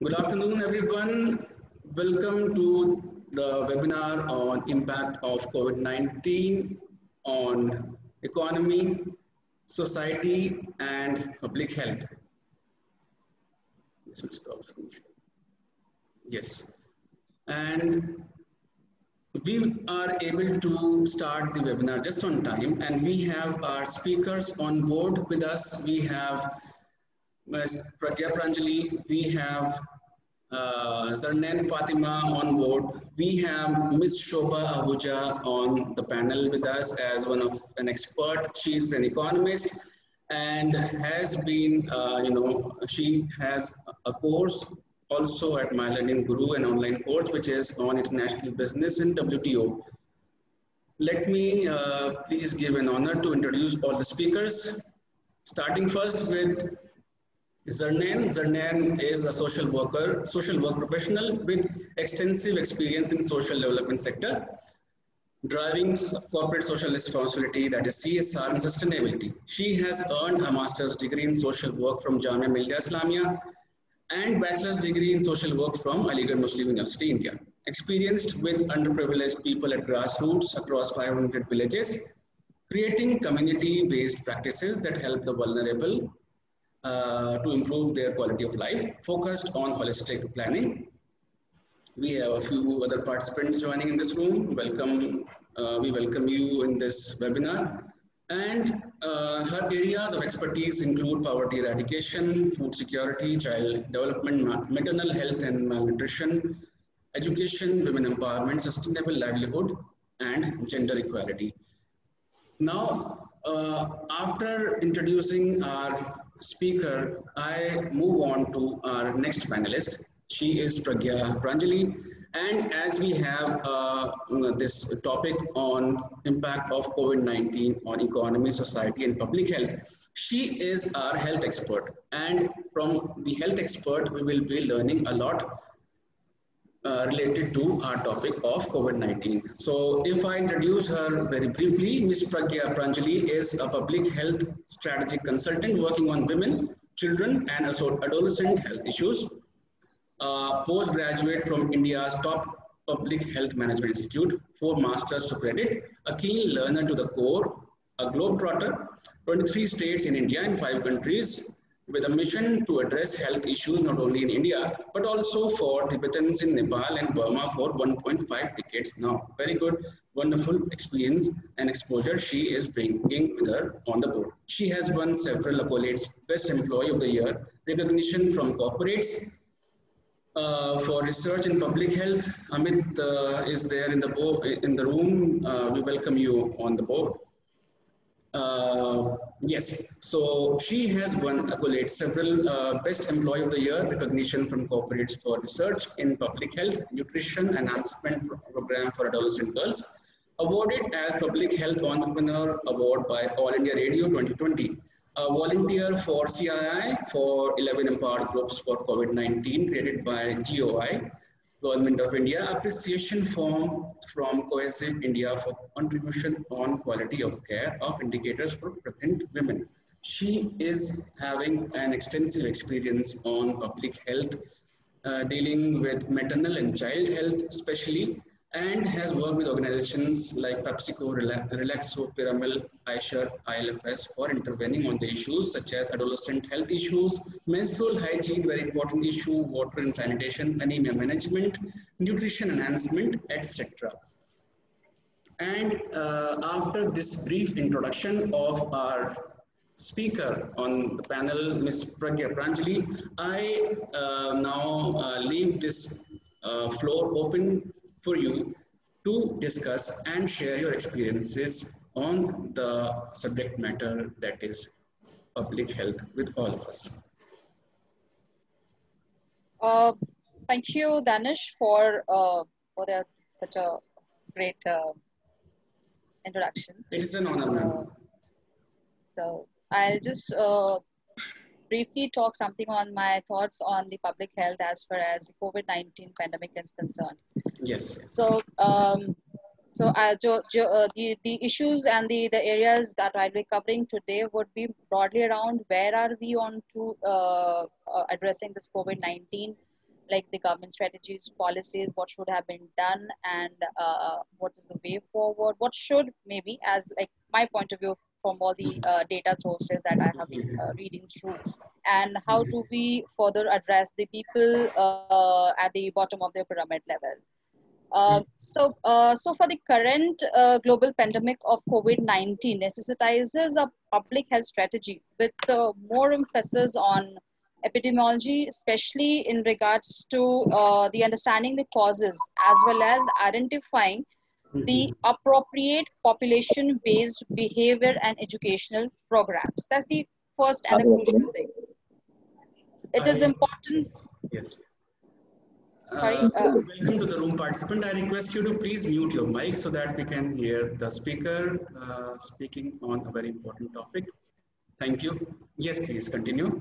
Good afternoon, everyone. Welcome to the webinar on impact of COVID-19 on economy, society, and public health. This will stop screen share. Yes, and we are able to start the webinar just on time, and we have our speakers on board with us. We have Ms. Pragya Pranjali, we have Zarnain Fatima on board. We have Ms. Shobha Ahuja on the panel with us as one of an expert. She's an economist and has been, she has a course also at My Learning Guru, an online course which is on international business and WTO. Let me please give an honor to introduce all the speakers, starting first with Zarnain. Zarnain is a social work professional with extensive experience in social development sector, driving corporate social responsibility, that is CSR and sustainability. She has earned a master's degree in social work from Jamia Millia Islamia and bachelor's degree in social work from Aligarh Muslim University, India. Experienced with underprivileged people at grassroots across 500 villages, creating community-based practices that help the vulnerable to improve their quality of life, focused on holistic planning. We have a few other participants joining in this room. Welcome, we welcome you in this webinar. And her areas of expertise include poverty eradication, food security, child development, maternal health and malnutrition, education, women empowerment, sustainable livelihood, and gender equality. Now, after introducing our speaker, I move on to our next panelist. She is Pragya Pranjali. And as we have this topic on impact of COVID-19 on economy, society, and public health, she is our health expert. And from the health expert, we will be learning a lot related to our topic of COVID-19. So if I introduce her very briefly, Ms. Pragya Pranjali is a public health strategic consultant working on women, children, and adolescent health issues. Postgraduate from India's top public health management institute, 4 masters to credit, a keen learner to the core, a globetrotter, 23 states in India and 5 countries, with a mission to address health issues not only in India, but also for Tibetans in Nepal and Burma for 1.5 decades now. Very good, wonderful experience and exposure she is bringing with her on the board. She has won several accolades, Best Employee of the Year, recognition from corporates, for research in public health. Amit is there in the room. We welcome you on the board. Yes, so she has won accolades, several Best Employee of the Year recognition from corporates for research in public health, nutrition enhancement program for adolescent girls, awarded as Public Health Entrepreneur Award by All India Radio 2020, a volunteer for CII for 11 empowered groups for COVID-19 created by GOI, Government of India, appreciation form from Cohesive India for contribution on quality of care of indicators for pregnant women. She is having an extensive experience on public health, dealing with maternal and child health especially, and has worked with organizations like PepsiCo, Relaxo, Piramal, Aisher, ILFS for intervening on the issues such as adolescent health issues, menstrual hygiene, very important issue, water and sanitation, anemia management, nutrition enhancement, etc. And after this brief introduction of our speaker on the panel, Ms. Pragya Pranjali, I now leave this floor open for you to discuss and share your experiences on the subject matter that is public health with all of us. Uh, Thank you, Danish, for such a great introduction. It is an honor, ma'am. So I'll just briefly talk something on my thoughts on the public health as far as the COVID-19 pandemic is concerned. Yes. So, the issues and the areas that I'll be covering today would be broadly around where are we on to addressing this COVID-19 like the government strategies, policies, what should have been done, and what is the way forward, what should maybe, as like my point of view from all the data sources that I have been reading through, and how do we further address the people at the bottom of the pyramid level. So for the current global pandemic of COVID-19 necessitizes a public health strategy with more emphasis on epidemiology, especially in regards to the understanding the causes as well as identifying the appropriate population-based behavior and educational programs. That's the first and the crucial thing. It is important. Yes. Sorry. Welcome to the room, participant. I request you to please mute your mic so that we can hear the speaker speaking on a very important topic. Thank you. Yes, please continue.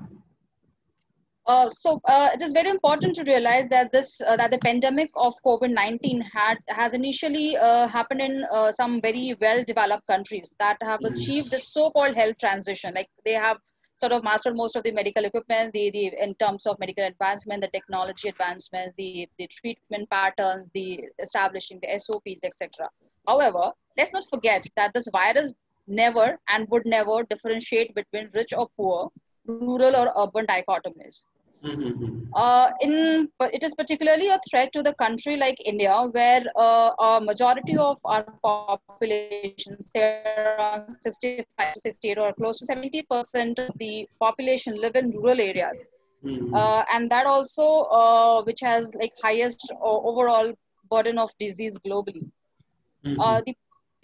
It is very important to realize that that the pandemic of COVID-19 has initially happened in some very well developed countries that have achieved the so-called health transition. Like they have sort of mastered most of the medical equipment, the in terms of medical advancement, the technology advancements, the treatment patterns, the establishing the SOPs, etc. However, let's not forget that this virus never and would never differentiate between rich or poor, rural or urban dichotomies. It is particularly a threat to the country like India, where a majority of our population, say around 65 to 68 or close to 70% of the population live in rural areas. And that also, which has like highest overall burden of disease globally.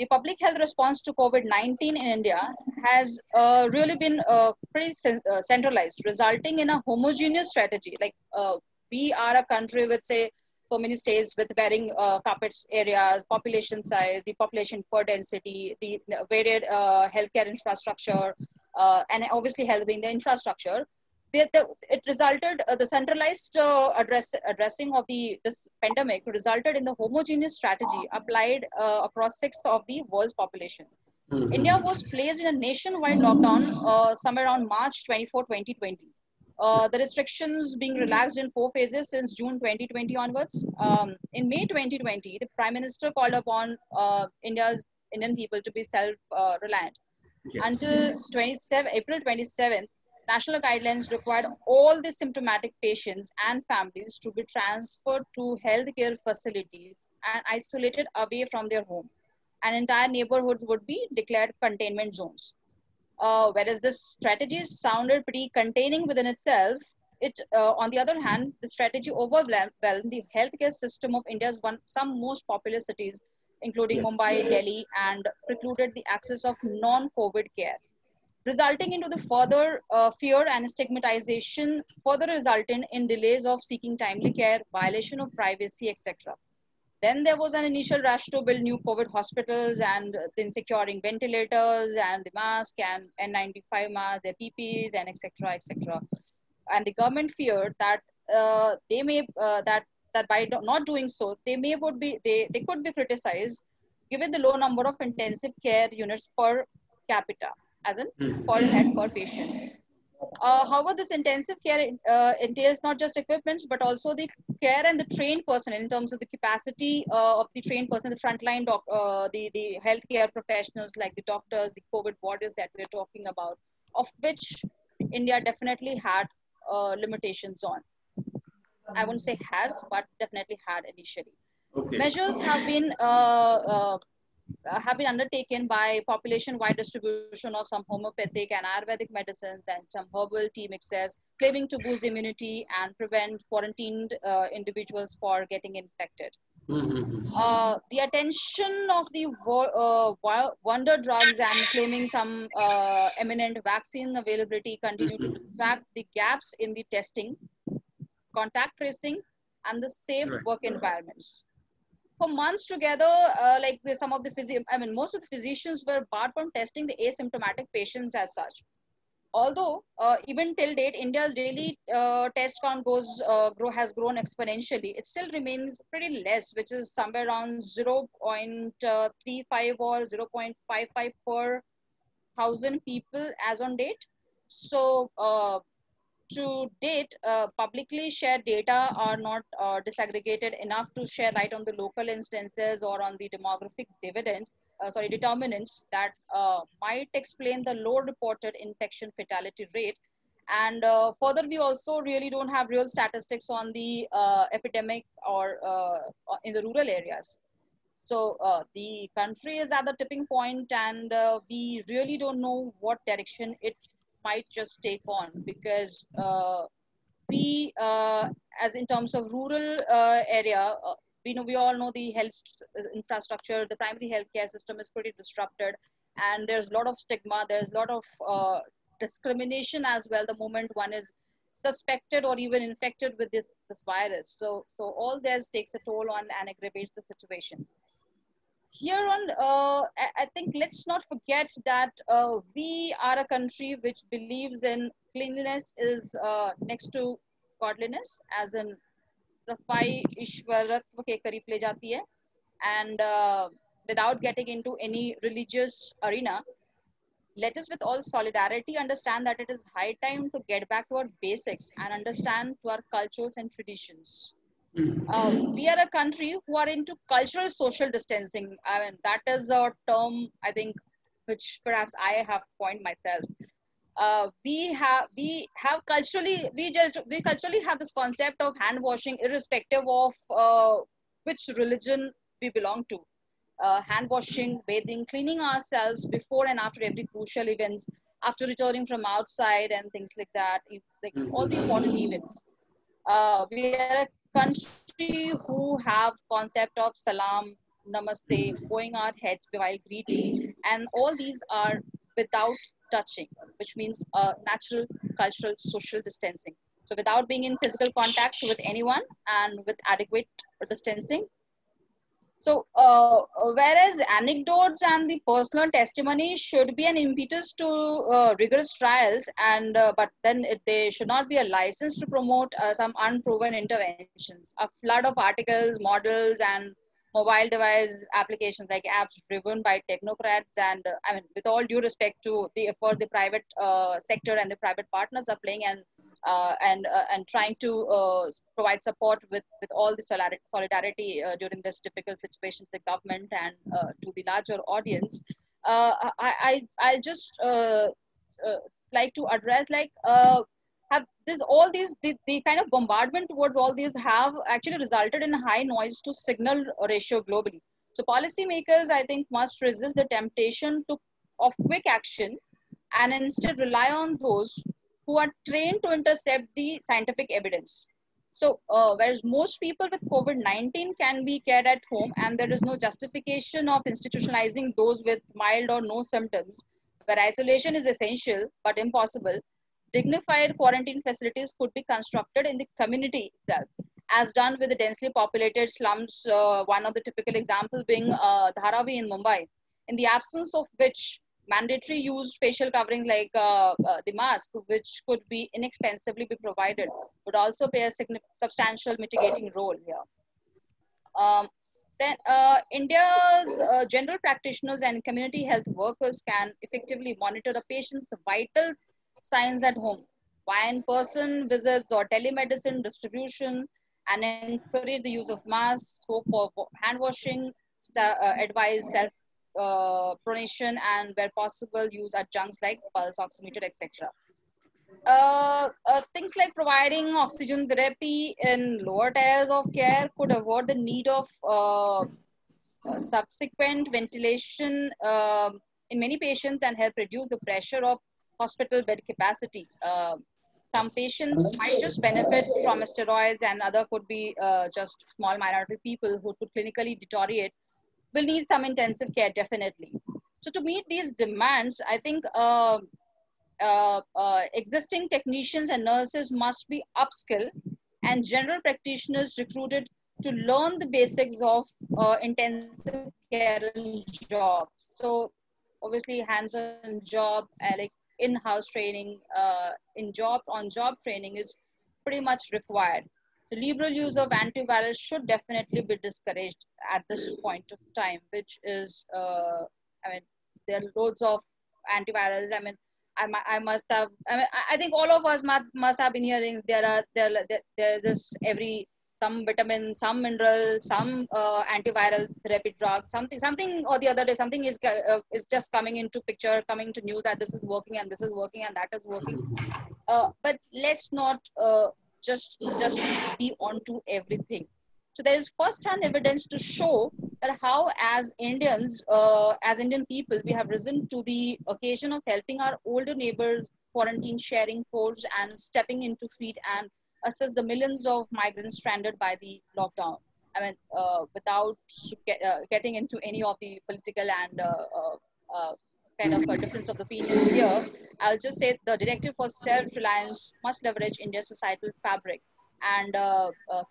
The public health response to COVID-19 in India has really been pretty centralized, resulting in a homogeneous strategy. Like we are a country with, say, so many states with varying carpets areas, population size, the population per density, the varied healthcare infrastructure, and obviously health being the infrastructure. It resulted the centralized addressing of this pandemic resulted in the homogeneous strategy applied across sixth of the world's population. India was placed in a nationwide lockdown somewhere around March 24, 2020. The restrictions being relaxed in 4 phases since June 2020 onwards. In May 2020, the Prime Minister called upon Indian people to be self-reliant. Yes. Until April 27th, national guidelines required all the symptomatic patients and families to be transferred to healthcare facilities and isolated away from their home. And entire neighborhoods would be declared containment zones. Whereas this strategy sounded pretty containing within itself, on the other hand, the strategy overwhelmed the healthcare system of India's some most populous cities, including Mumbai, Delhi, and precluded the access of non-COVID care, resulting into the further fear and stigmatization, further resulting in delays of seeking timely care, violation of privacy, etc. Then there was an initial rush to build new COVID hospitals and then securing ventilators and the mask and N95 masks, their PPEs, and etc. etc. And the government feared that they may that by not doing so, they could be criticized given the low number of intensive care units per capita, as in per head per patient. However, this intensive care entails not just equipments, but also the care and the trained personnel in terms of the capacity of the trained person, the frontline the healthcare professionals like the doctors, the COVID warriors that we're talking about, of which India definitely had limitations on. I wouldn't say has, but definitely had initially. Okay. Measures have been undertaken by population-wide distribution of some homeopathic and Ayurvedic medicines and some herbal tea mixes, claiming to boost the immunity and prevent quarantined individuals for getting infected. The attention of the wonder drugs and claiming some eminent vaccine availability continue to track the gaps in the testing, contact tracing, and the safe work environments. For months together, most of the physicians were barred from testing the asymptomatic patients as such. Although, even till date, India's daily test count has grown exponentially, it still remains pretty less, which is somewhere around 0.35 or 0.55 per 1,000 people as on date. So, to date, publicly shared data are not disaggregated enough to share light on the local instances or on the demographic determinants that might explain the low reported infection fatality rate. And further, we also really don't have real statistics on the epidemic or in the rural areas. So the country is at the tipping point, and we really don't know what direction it might just take on, because as in terms of rural area, we all know the health infrastructure, the primary healthcare system is pretty disrupted, and there's a lot of stigma, there's a lot of discrimination as well the moment one is suspected or even infected with this virus. So all this takes a toll on and aggravates the situation. Here on, I think let's not forget that we are a country which believes in cleanliness is next to godliness, as in safai ishwaratva ke kareeb le jati hai. And without getting into any religious arena, let us with all solidarity understand that it is high time to get back to our basics and understand to our cultures and traditions. We are a country who are into cultural social distancing. I mean, that is a term, I think, which perhaps I have coined myself. We have culturally, we culturally have this concept of hand washing irrespective of which religion we belong to. Hand washing, bathing, cleaning ourselves before and after every crucial events, after returning from outside and things like that, like all the important events. We are a country who have concept of salam, namaste, bowing our heads while greeting, and all these are without touching, which means natural, cultural, social distancing. So without being in physical contact with anyone and with adequate distancing. So, whereas anecdotes and the personal testimony should be an impetus to rigorous trials, and but then they should not be a license to promote some unproven interventions. A flood of articles, models, and mobile device applications like apps driven by technocrats, and I mean, with all due respect to the efforts the private sector and the private partners are playing, and trying to provide support with all the solidarity during this difficult situation to the government and to the larger audience. I just like to address, like, have this all these the kind of bombardment towards all these have actually resulted in high noise to signal ratio globally. So policymakers, I think, must resist the temptation to of quick action and instead rely on those who are trained to intercept the scientific evidence. So, whereas most people with COVID-19 can be cared at home, and there is no justification of institutionalizing those with mild or no symptoms, where isolation is essential but impossible, dignified quarantine facilities could be constructed in the community itself, as done with the densely populated slums. One of the typical examples being Dharavi in Mumbai, in the absence of which mandatory used facial covering like the mask, which could be inexpensively be provided, would also play a substantial mitigating role here. Then India's general practitioners and community health workers can effectively monitor a patient's vital signs at home via in-person visits or telemedicine distribution, and encourage the use of masks, soap for hand washing, advise self pronation, and where possible use adjuncts like pulse oximeter, etc. Things like providing oxygen therapy in lower tiers of care could avoid the need of subsequent ventilation in many patients and help reduce the pressure of hospital bed capacity. Some patients might just benefit from steroids, and other could be just small minority people who could clinically deteriorate, will need some intensive care definitely. So to meet these demands, I think existing technicians and nurses must be upskilled and general practitioners recruited to learn the basics of intensive care jobs. So obviously hands-on job, like in-house training, in job on-job training is pretty much required. The liberal use of antivirals should definitely be discouraged at this point of time, which is, I mean, there are loads of antivirals. I mean, I must have. I mean, I think all of us must have been hearing there this every some vitamin, some mineral, some antiviral therapy drug, something or the other day, something is just coming into picture, coming to news that this is working and this is working and that is working. But let's not just be onto everything. So there is first-hand evidence to show that how, as Indian people, we have risen to the occasion of helping our older neighbors quarantine, sharing codes, and stepping into feet and assist the millions of migrants stranded by the lockdown. I mean, without getting into any of the political and kind of a difference of opinions here, I'll just say the directive for self-reliance must leverage India's societal fabric and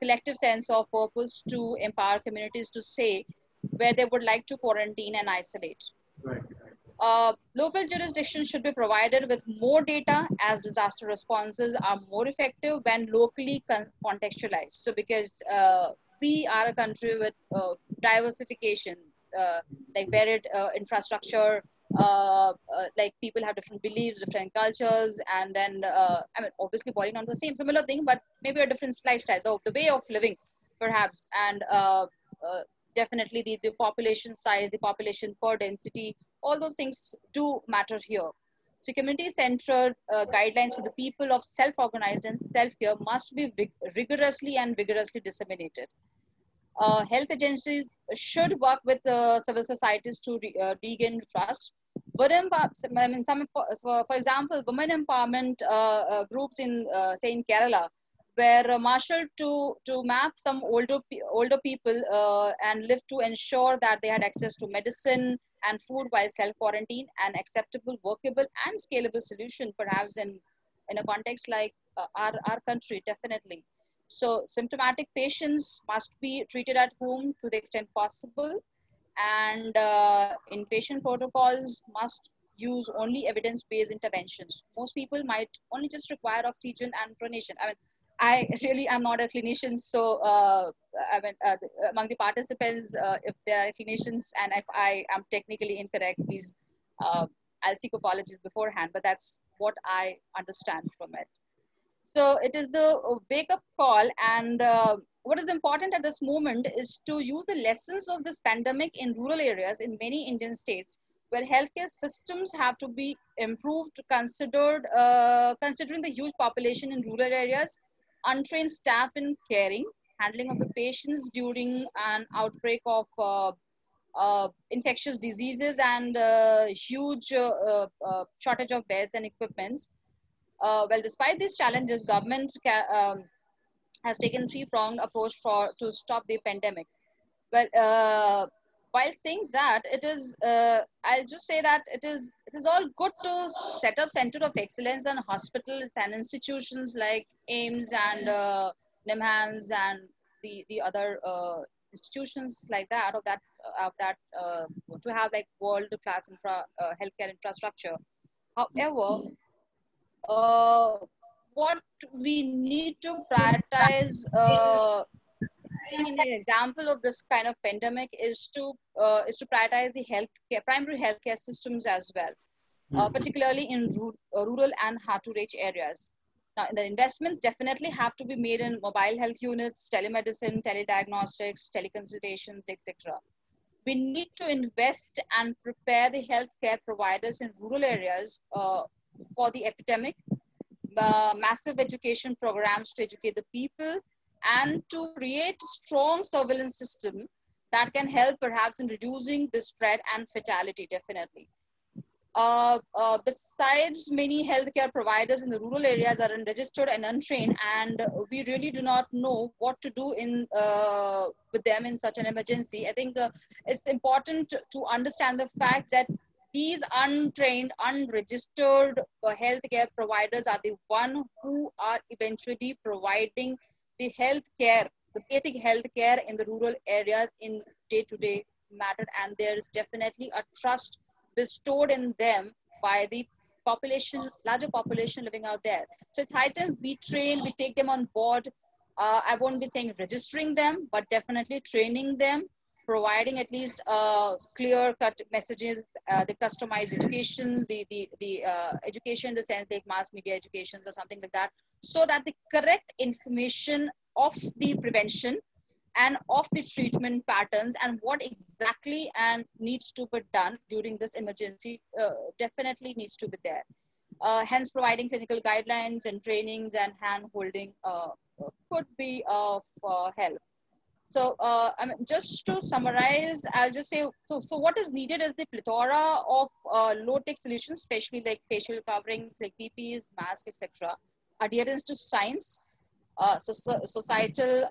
collective sense of purpose to empower communities to say where they would like to quarantine and isolate. Right. Local jurisdictions should be provided with more data as disaster responses are more effective when locally contextualized. So because we are a country with diversification, like varied infrastructure, like people have different beliefs, different cultures, and then I mean, obviously boiling down to the same similar thing, but maybe a different lifestyle, the way of living, perhaps, and definitely the population size, the population per density, all those things do matter here. So community-centered guidelines for the people of self-organized and self-care must be rigorously and vigorously disseminated. Health agencies should work with civil societies to regain trust. I mean, for example, women empowerment groups in, say, in Kerala, were marshaled to map some older people and live to ensure that they had access to medicine and food while self quarantine, an acceptable, workable, and scalable solution, perhaps in a context like our country, definitely. So symptomatic patients must be treated at home to the extent possible, and inpatient protocols must use only evidence-based interventions. Most people might only just require oxygen and pronation. I mean, I really am not a clinician, so I mean, among the participants, if there are clinicians and if I am technically incorrect, please, I'll seek apologies beforehand, but that's what I understand from it. So it is the wake up call. And what is important at this moment is to use the lessons of this pandemic in rural areas in many Indian states where healthcare systems have to be improved, considering the huge population in rural areas, untrained staff in caring, handling of the patients during an outbreak of infectious diseases, and huge shortage of beds and equipments. Well, despite these challenges, government has taken three-pronged approach to stop the pandemic. Well, while saying that, I'll just say that it is all good to set up center of excellence and hospitals and institutions like AIMS and NIMHANS and the other institutions like that to have like world-class healthcare infrastructure. However, uh, what we need to prioritize, being an example of this kind of pandemic, is to prioritize the primary healthcare systems as well, particularly in rural and hard to reach areas. Now, the investments definitely have to be made in mobile health units, telemedicine, telediagnostics, teleconsultations, etc. We need to invest and prepare the healthcare providers in rural areas for the epidemic, massive education programs to educate the people, and to create a strong surveillance system that can help perhaps in reducing the spread and fatality, definitely. Besides, many healthcare providers in the rural areas are unregistered and untrained, and we really do not know what to do with them in such an emergency. I think it's important to understand the fact that these untrained, unregistered healthcare providers are the one who are eventually providing the healthcare, the basic healthcare in the rural areas in day-to-day matter, and there is definitely a trust bestowed in them by the population, larger population living out there. So it's high time we train, we take them on board. I won't be saying registering them, but definitely training them providing at least clear-cut messages, the customized education, the education in the sense like mass media education or something like that, so that the correct information of the prevention and of the treatment patterns and what exactly and needs to be done during this emergency definitely needs to be there. Hence, providing clinical guidelines and trainings and hand-holding could be of help. So, I mean, just to summarize, I'll just say, so what is needed is the plethora of low-tech solutions, especially like facial coverings, like PPEs, masks, etc. Adherence to science, societal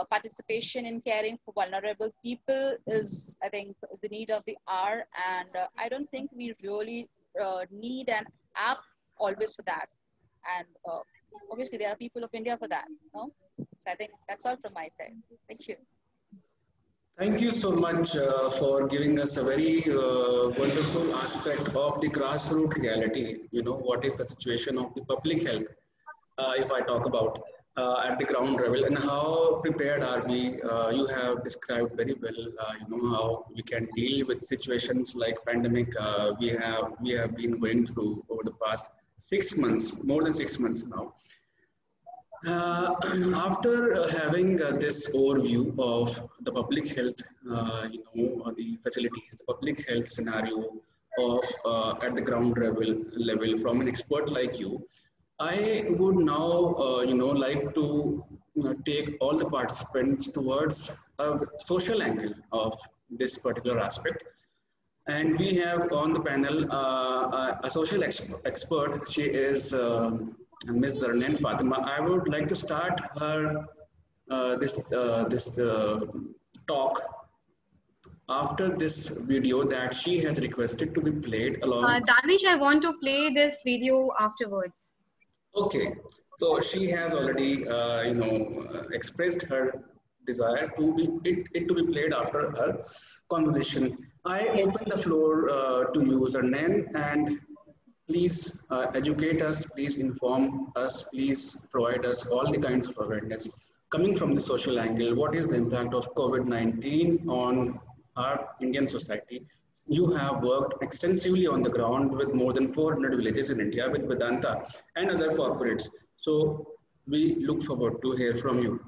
participation in caring for vulnerable people is, I think, is the need of the hour. And I don't think we really need an app always for that. And obviously, there are people of India for that. No? So I think that's all from my side. Thank you. Thank you so much for giving us a very wonderful aspect of the grassroots reality. You know, what is the situation of the public health, if I talk about at the ground level, and how prepared are we? You have described very well, you know, how we can deal with situations like pandemic we have been going through over the past 6 months, more than 6 months now. After having this overview of the public health, you know, the facilities, the public health scenario of at the ground level from an expert like you, I would now, you know, like to take all the participants towards a social angle of this particular aspect. And we have on the panel a social expert. She is Ms. Zarnain Fatima. I would like to start her this talk after this video that she has requested to be played along. Danish, I want to play this video afterwards. Okay, so she has already you know expressed her desire to be it to be played after her conversation. I open the floor to you, Zarnain, and please educate us, please inform us, please provide us all the kinds of awareness coming from the social angle. What is the impact of COVID-19 on our Indian society? You have worked extensively on the ground with more than 400 villages in India with Vedanta and other corporates. So we look forward to hear from you.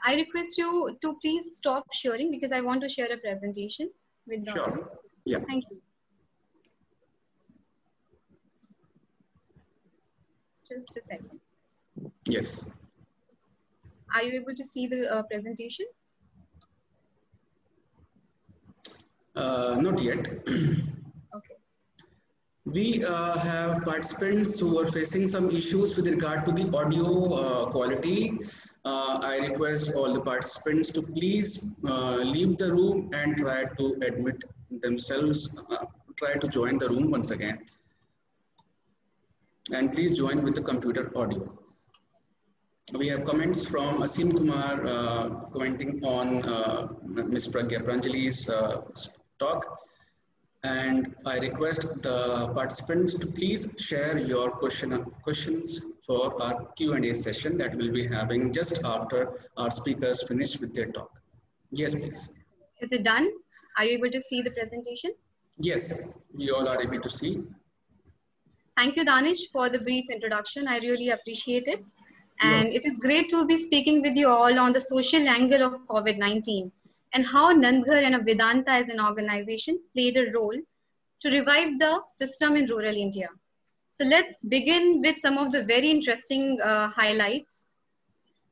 I request you to please stop sharing because I want to share a presentation with the Sure. audience. Yeah. Thank you. Just a second. Yes. Are you able to see the presentation? Not yet. Okay. We have participants who are facing some issues with regard to the audio quality. I request all the participants to please leave the room and try to admit themselves, try to join the room once again. And please join with the computer audio. We have comments from Asim Kumar commenting on Ms. Pragya Pranjali's talk. And I request the participants to please share your questions for our Q&A session that we'll be having just after our speakers finish with their talk. Yes, please. Is it done? Are you able to see the presentation? Yes, we all are able to see. Thank you, Danish, for the brief introduction. I really appreciate it. And it is great to be speaking with you all on the social angle of COVID-19 and how Nandghar and Vedanta as an organization played a role to revive the system in rural India. So let's begin with some of the very interesting highlights.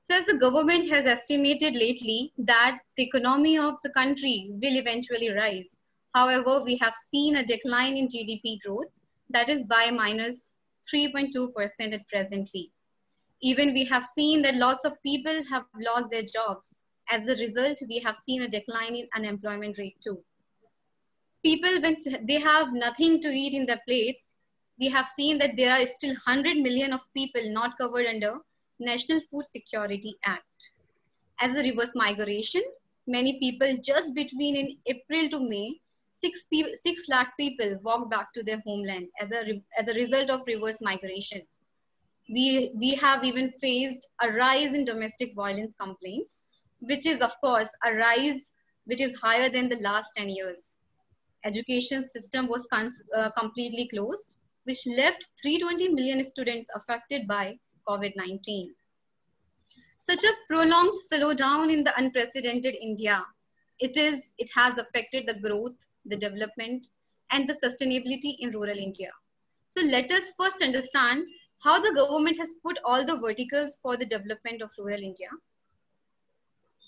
So as the government has estimated lately that the economy of the country will eventually rise. However, we have seen a decline in GDP growth that is by minus 3.2% at presently. Even we have seen that lots of people have lost their jobs. As a result, we have seen a decline in unemployment rate too. People, when they have nothing to eat in their plates, we have seen that there are still 100 million of people not covered under National Food Security Act. As a reverse migration, many people just between in April to May, 6 lakh people walked back to their homeland as a result of reverse migration. We have even faced a rise in domestic violence complaints, which is of course a rise which is higher than the last 10 years. Education system was completely closed, which left 320 million students affected by COVID-19. Such a prolonged slowdown in the unprecedented India, it has affected the growth, the development, and the sustainability in rural India. So let us first understand how the government has put all the verticals for the development of rural India.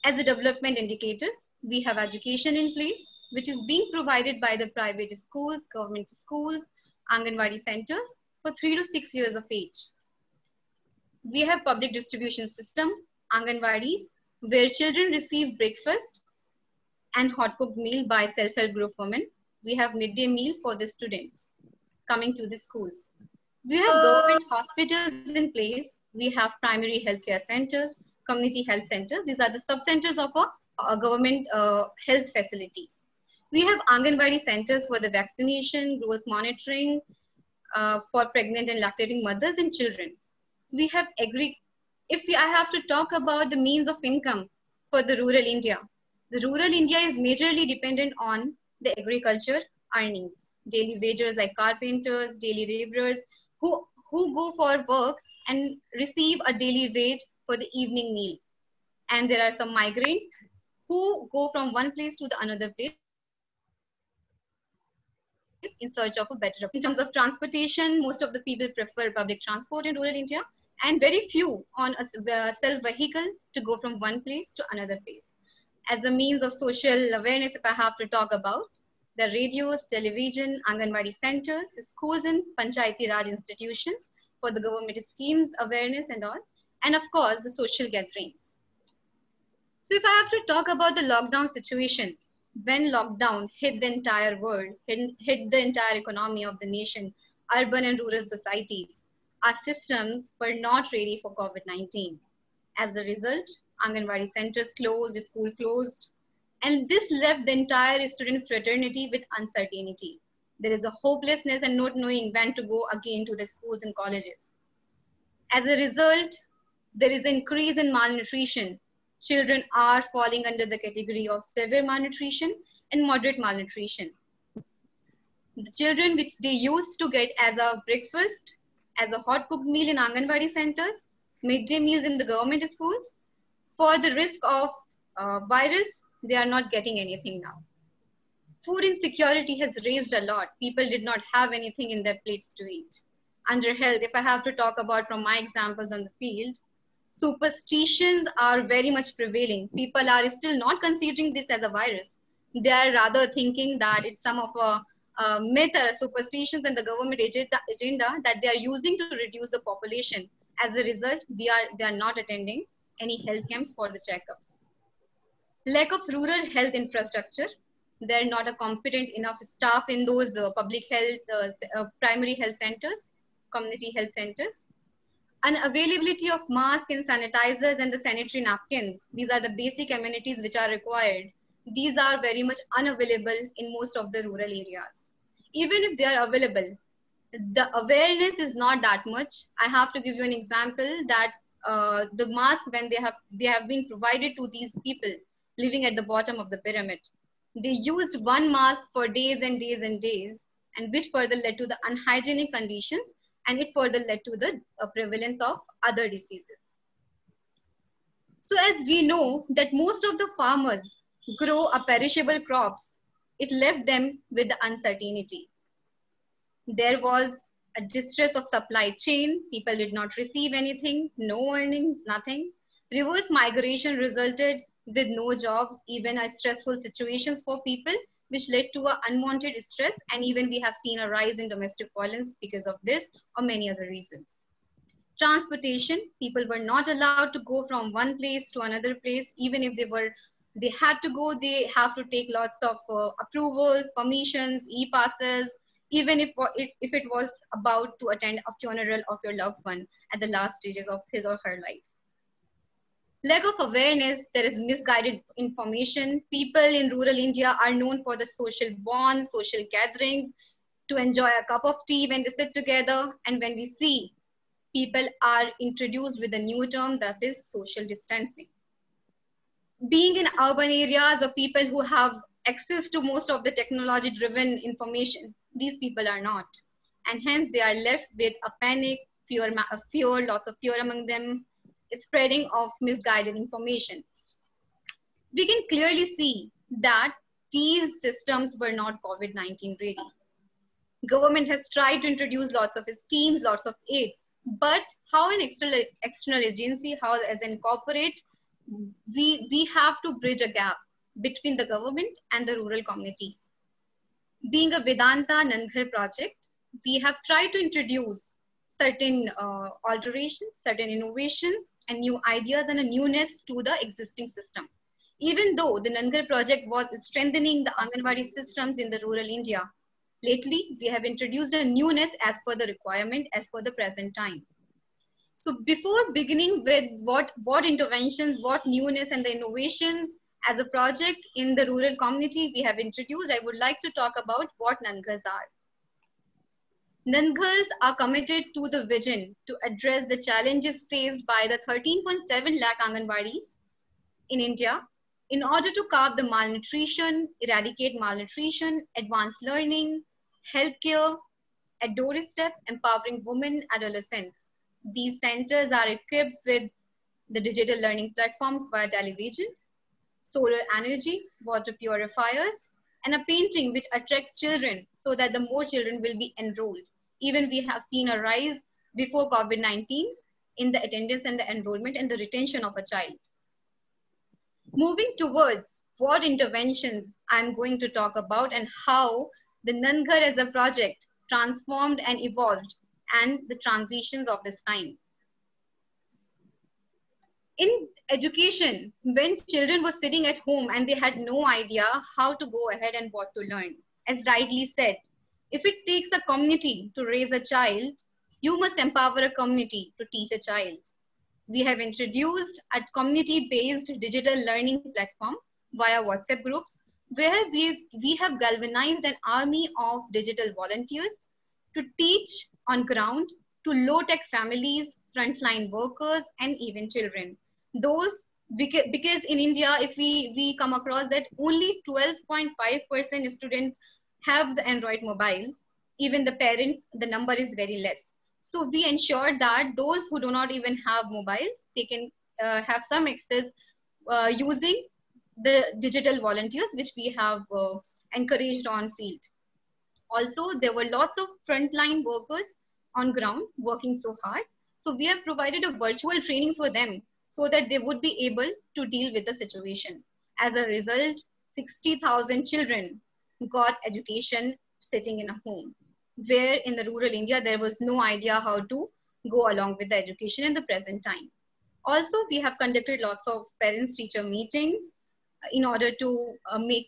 As the development indicators, we have education in place, which is being provided by the private schools, government schools, Anganwadi centers for 3 to 6 years of age. We have public distribution system, Anganwadis, where children receive breakfast and hot cooked meal by self-help group women. We have midday meal for the students coming to the schools. We have government hospitals in place. We have primary healthcare centers, community health centers. These are the sub-centers of a government health facilities. We have Anganwadi centers for the vaccination, growth monitoring for pregnant and lactating mothers and children. We have I have to talk about the means of income for the rural India. The rural India is majorly dependent on the agriculture earnings. Daily wagers like carpenters, daily laborers who go for work and receive a daily wage for the evening meal. And there are some migrants who go from one place to the another place in search of a better. In terms of transportation, most of the people prefer public transport in rural India and very few on a self-vehicle to go from one place to another place. As a means of social awareness, if I have to talk about, the radios, television, Anganwadi centers, schools and Panchayati Raj institutions for the government schemes, awareness and all, and of course the social gatherings. So if I have to talk about the lockdown situation, when lockdown hit the entire world, hit the entire economy of the nation, urban and rural societies, our systems were not ready for COVID-19. As a result, Anganwadi centers closed, school closed, and this left the entire student fraternity with uncertainty. There is a hopelessness and not knowing when to go again to the schools and colleges. As a result, there is an increase in malnutrition. Children are falling under the category of severe malnutrition and moderate malnutrition. The children which they used to get as a breakfast, as a hot cooked meal in Anganwadi centers, midday meals in the government schools, for the risk of virus, they are not getting anything now. Food insecurity has raised a lot. People did not have anything in their plates to eat. Under health, if I have to talk about from my examples on the field, superstitions are very much prevailing. People are still not considering this as a virus. They are rather thinking that it's some of a myth or superstitions in the government agenda that they are using to reduce the population. As a result, they are not attending any health camps for the checkups. Lack of rural health infrastructure. There are not a competent enough staff in those public health, primary health centers, community health centers. Unavailability of masks and sanitizers and the sanitary napkins. These are the basic amenities which are required. These are very much unavailable in most of the rural areas. Even if they are available, the awareness is not that much. I have to give you an example that the mask, when they have been provided to these people living at the bottom of the pyramid, they used one mask for days and days and days, and which further led to the unhygienic conditions, and it further led to the prevalence of other diseases. So as we know that most of the farmers grow a perishable crops, it left them with the uncertainty. There was a distress of supply chain. People did not receive anything, no earnings, nothing. Reverse migration resulted with no jobs, even a stressful situations for people, which led to an unwanted stress. And even we have seen a rise in domestic violence because of this or many other reasons. Transportation, people were not allowed to go from one place to another place. Even if they had to go, they have to take lots of approvals, permissions, e-passes, even if it was about to attend a funeral of your loved one at the last stages of his or her life. Lack of awareness, there is misguided information. People in rural India are known for the social bonds, social gatherings, to enjoy a cup of tea when they sit together. And when we see, people are introduced with a new term that is social distancing. being in urban areas or people who have access to most of the technology driven information, these people are not. And hence they are left with a panic, fear, lots of fear among them, spreading of misguided information. We can clearly see that these systems were not COVID-19 ready. Government has tried to introduce lots of schemes, lots of aids, but how an external agency, how as an corporate, we have to bridge a gap between the government and the rural communities. Being a Vedanta Nandghar project, we have tried to introduce certain alterations, certain innovations, and new ideas and a newness to the existing system. Even though the Nandghar project was strengthening the Anganwadi systems in the rural India, lately we have introduced a newness as per the requirement, as per the present time. So before beginning with what interventions, what newness and the innovations as a project in the rural community we have introduced, I would like to talk about what Nandghars are. Nandghars are committed to the vision to address the challenges faced by the 13.7 lakh Anganwadis in India in order to curb the malnutrition, eradicate malnutrition, advance learning, healthcare, at doorstep, empowering women, adolescents. These centers are equipped with the digital learning platforms via televisions, solar energy, water purifiers, and a painting which attracts children so that the more children will be enrolled. Even we have seen a rise before COVID-19 in the attendance and the enrollment and the retention of a child. Moving towards what interventions I'm going to talk about and how the Nandghar as a project transformed and evolved and the transitions of this time. In education, when children were sitting at home and they had no idea how to go ahead and what to learn, as rightly said, if it takes a community to raise a child, you must empower a community to teach a child. We have introduced a community-based digital learning platform via WhatsApp groups, where we have galvanized an army of digital volunteers to teach on ground to low-tech families, frontline workers, and even children. Those, because in India, if we come across that only 12.5% students have the Android mobiles, even the parents, the number is very less. So we ensure that those who do not even have mobiles, they can have some access using the digital volunteers, which we have encouraged on field. Also, there were lots of frontline workers on ground working so hard. So we have provided a virtual trainings for them so that they would be able to deal with the situation. As a result, 60,000 children got education sitting in a home, where in the rural India, there was no idea how to go along with the education in the present time. Also, we have conducted lots of parents-teacher meetings in order to make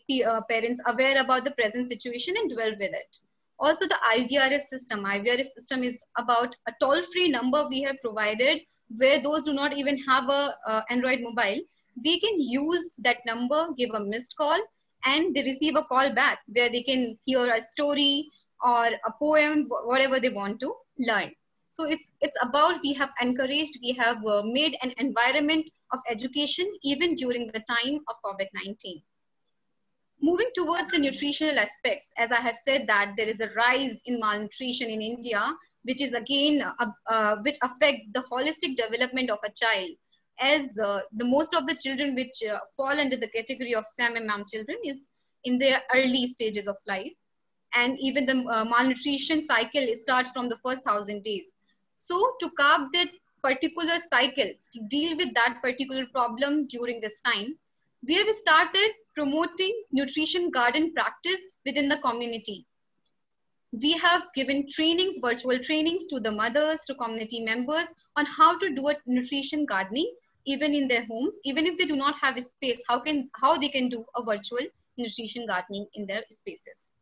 parents aware about the present situation and dwell with it. Also, the IVRS system. IVRS system is about a toll-free number we have provided where those do not even have a Android mobile. They can use that number, give a missed call, and they receive a call back where they can hear a story or a poem, whatever they want to learn. So it's about, we have encouraged, we have made an environment of education even during the time of COVID-19. Moving towards the nutritional aspects, as I have said that there is a rise in malnutrition in India, which is again, which affect the holistic development of a child, as the most of the children which fall under the category of SAM and MAM children is in their early stages of life. And even the malnutrition cycle starts from the first 1,000 days. So to curb that particular cycle, to deal with that particular problem during this time, we have started promoting nutrition garden practice within the community. We have given trainings, virtual trainings to the mothers, to community members on how to do a nutrition gardening, even in their homes, even if they do not have a space, how they can do a virtual nutrition gardening in their spaces.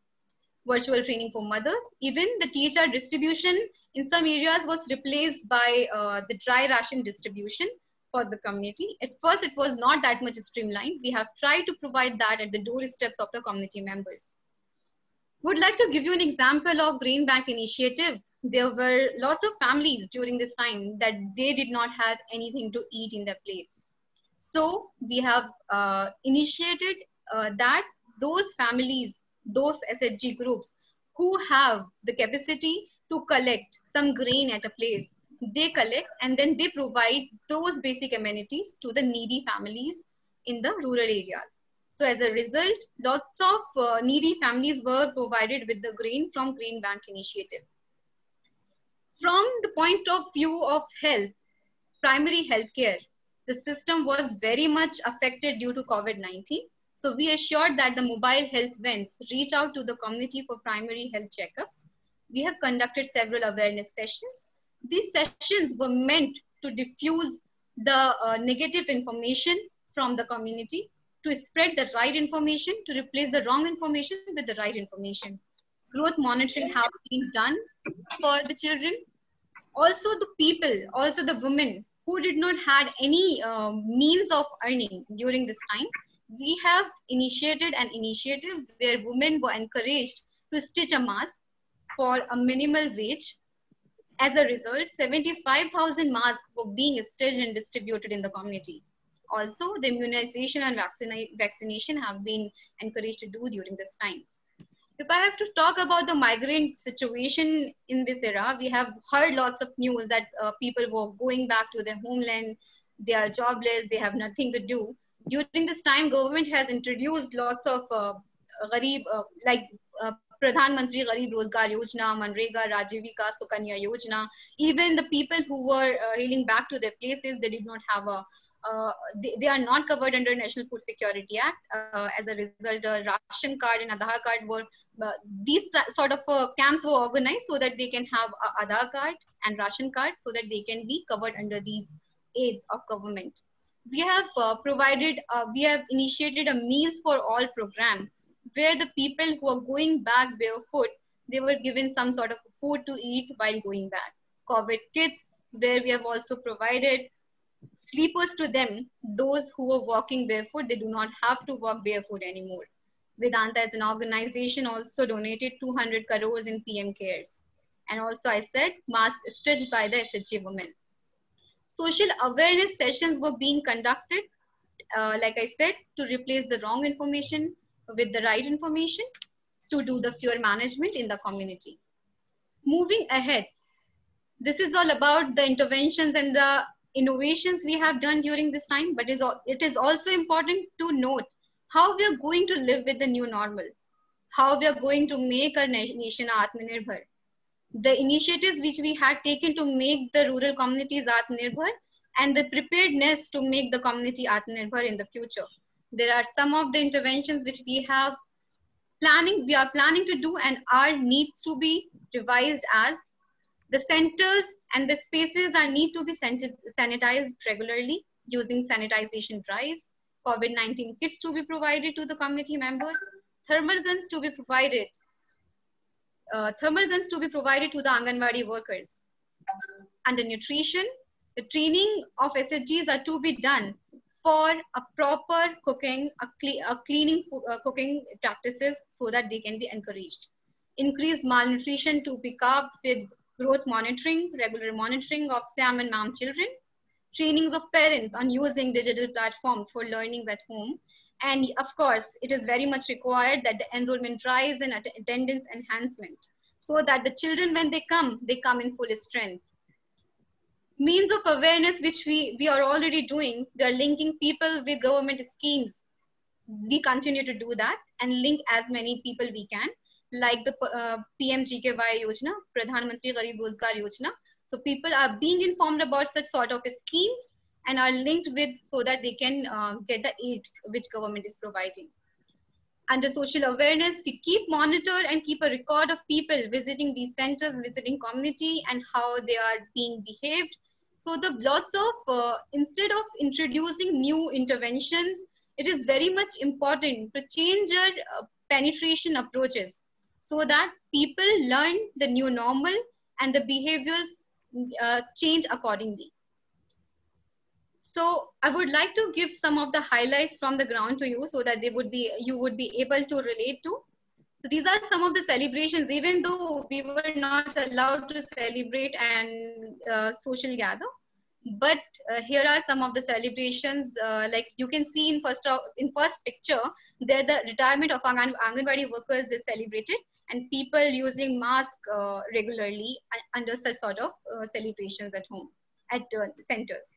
Virtual training for mothers. Even the THR distribution in some areas was replaced by the dry ration distribution for the community. At first, it was not that much streamlined. We have tried to provide that at the doorsteps of the community members. Would like to give you an example of Grain Bank initiative. There were lots of families during this time that they did not have anything to eat in their plates. So we have initiated that those families, those SHG groups who have the capacity to collect some grain at a place, they collect and then they provide those basic amenities to the needy families in the rural areas. So as a result, lots of needy families were provided with the grain from Grain Bank Initiative. From the point of view of health, primary healthcare, the system was very much affected due to COVID-19. So we assured that the mobile health vans reach out to the community for primary health checkups. We have conducted several awareness sessions. These sessions were meant to diffuse the negative information from the community, to spread the right information, to replace the wrong information with the right information. Growth monitoring have been done for the children. Also the people, also the women who did not had any means of earning during this time, we have initiated an initiative where women were encouraged to stitch a mask for a minimal wage. As a result, 75,000 masks were being stitched and distributed in the community. Also, the immunization and vaccination have been encouraged to do during this time. If I have to talk about the migrant situation in this era, we have heard lots of news that people were going back to their homeland, they are jobless, they have nothing to do. During this time, government has introduced lots of Pradhan Mantri Garib Rozgar Yojana, Manrega, Rajivika, Sukanya Yojana. Even the people who were hailing back to their places, they did not have a they are not covered under National Food Security Act. As a result, ration card and Aadhaar card were, these sort of camps were organized so that they can have Aadhaar card and ration card so that they can be covered under these aids of government. We have we have initiated a Meals for All program where the people who are going back barefoot, they were given some sort of food to eat while going back. COVID kits, where we have also provided sleepers to them. Those who are walking barefoot, they do not have to walk barefoot anymore. Vedanta as an organization also donated 200 crores in PM Cares. And also I said, mask stitched by the SHG women. Social awareness sessions were being conducted, like I said, to replace the wrong information with the right information, to do the fear management in the community. Moving ahead, this is all about the interventions and the innovations we have done during this time, but it is also important to note how we are going to live with the new normal, how we are going to make our nation Atmanirbhar. The initiatives which we had taken to make the rural communities Atmanirbhar and the preparedness to make the community Atmanirbhar in the future. There are some of the interventions which we are planning to do and are needs to be revised as the centers and the spaces need to be sanitized regularly using sanitization drives, COVID-19 kits to be provided to the community members, thermal guns to be provided to the Anganwadi workers. Under nutrition, the training of SHGs are to be done for a proper cooking, cleaning cooking practices so that they can be encouraged. Increased malnutrition to pick up with growth monitoring, regular monitoring of SAM and MAM children, trainings of parents on using digital platforms for learning at home. And of course, it is very much required that the enrollment drives and attendance enhancement so that the children, when they come in full strength. Means of awareness, which we are already doing, we are linking people with government schemes. We continue to do that and link as many people we can, like the PMGKY Yojana, Pradhan Mantri Garib Rozgar Yojana. So people are being informed about such sort of schemes and are linked with so that they can get the aid which government is providing. Under social awareness, we keep monitor and keep a record of people visiting these centers, visiting community and how they are being behaved. So the lots of, instead of introducing new interventions, it is very much important to change our penetration approaches so that people learn the new normal and the behaviors change accordingly. So I would like to give some of the highlights from the ground to you so that you would be able to relate to. So these are some of the celebrations, even though we were not allowed to celebrate and social gather. But here are some of the celebrations. Like you can see in first picture, there the retirement of Anganwadi workers is celebrated, and people using mask regularly under such sort of celebrations at home, at centers.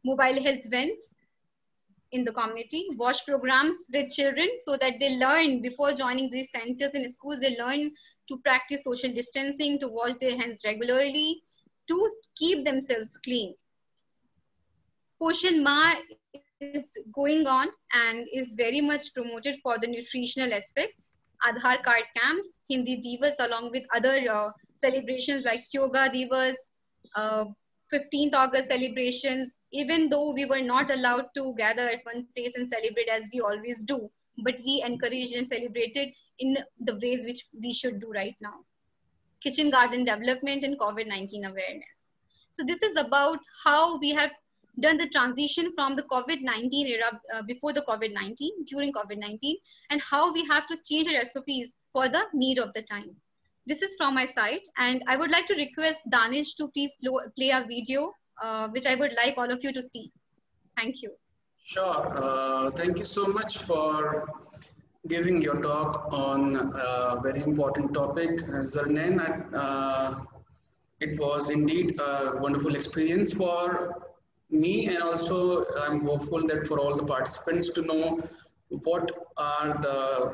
Mobile health vents in the community, wash programs with children so that they learn before joining these centers in schools, they learn to practice social distancing, to wash their hands regularly, to keep themselves clean. Poshan Ma is going on and is very much promoted for the nutritional aspects. Aadhaar card camps, Hindi Divas, along with other celebrations like Yoga Divas, uh, 15th August celebrations, even though we were not allowed to gather at one place and celebrate as we always do, but we encouraged and celebrated in the ways which we should do right now. Kitchen garden development and COVID-19 awareness. So this is about how we have done the transition from the COVID-19 era, before the COVID-19, during COVID-19, and how we have to change our SOPs for the need of the time. This is from my side, and I would like to request Danish to please play a video, which I would like all of you to see. Thank you. Sure. Thank you so much for giving your talk on a very important topic. Zarnain, it was indeed a wonderful experience for me, and also I'm hopeful that for all the participants to know what are the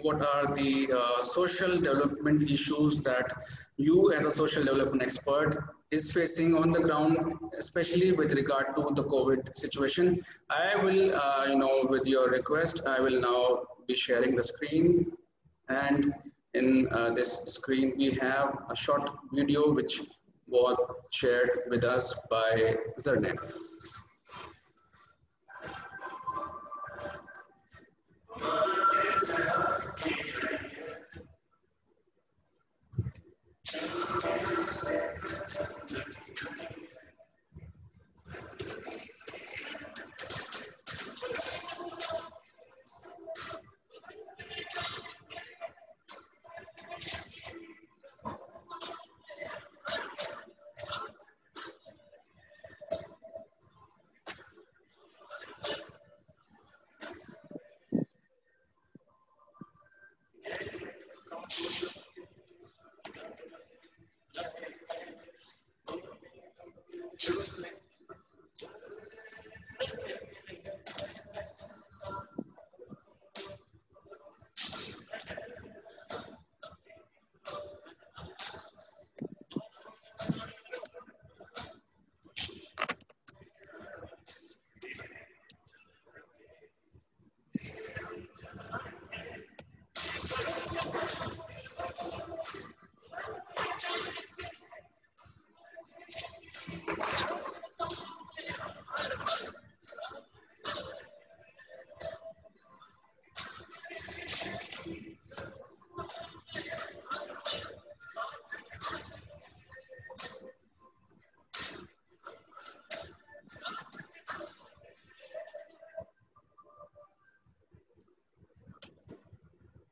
what are the social development issues that you as a social development expert is facing on the ground, especially with regard to the COVID situation. I will, with your request, I will now be sharing the screen, and in this screen we have a short video which was shared with us by Zarnain.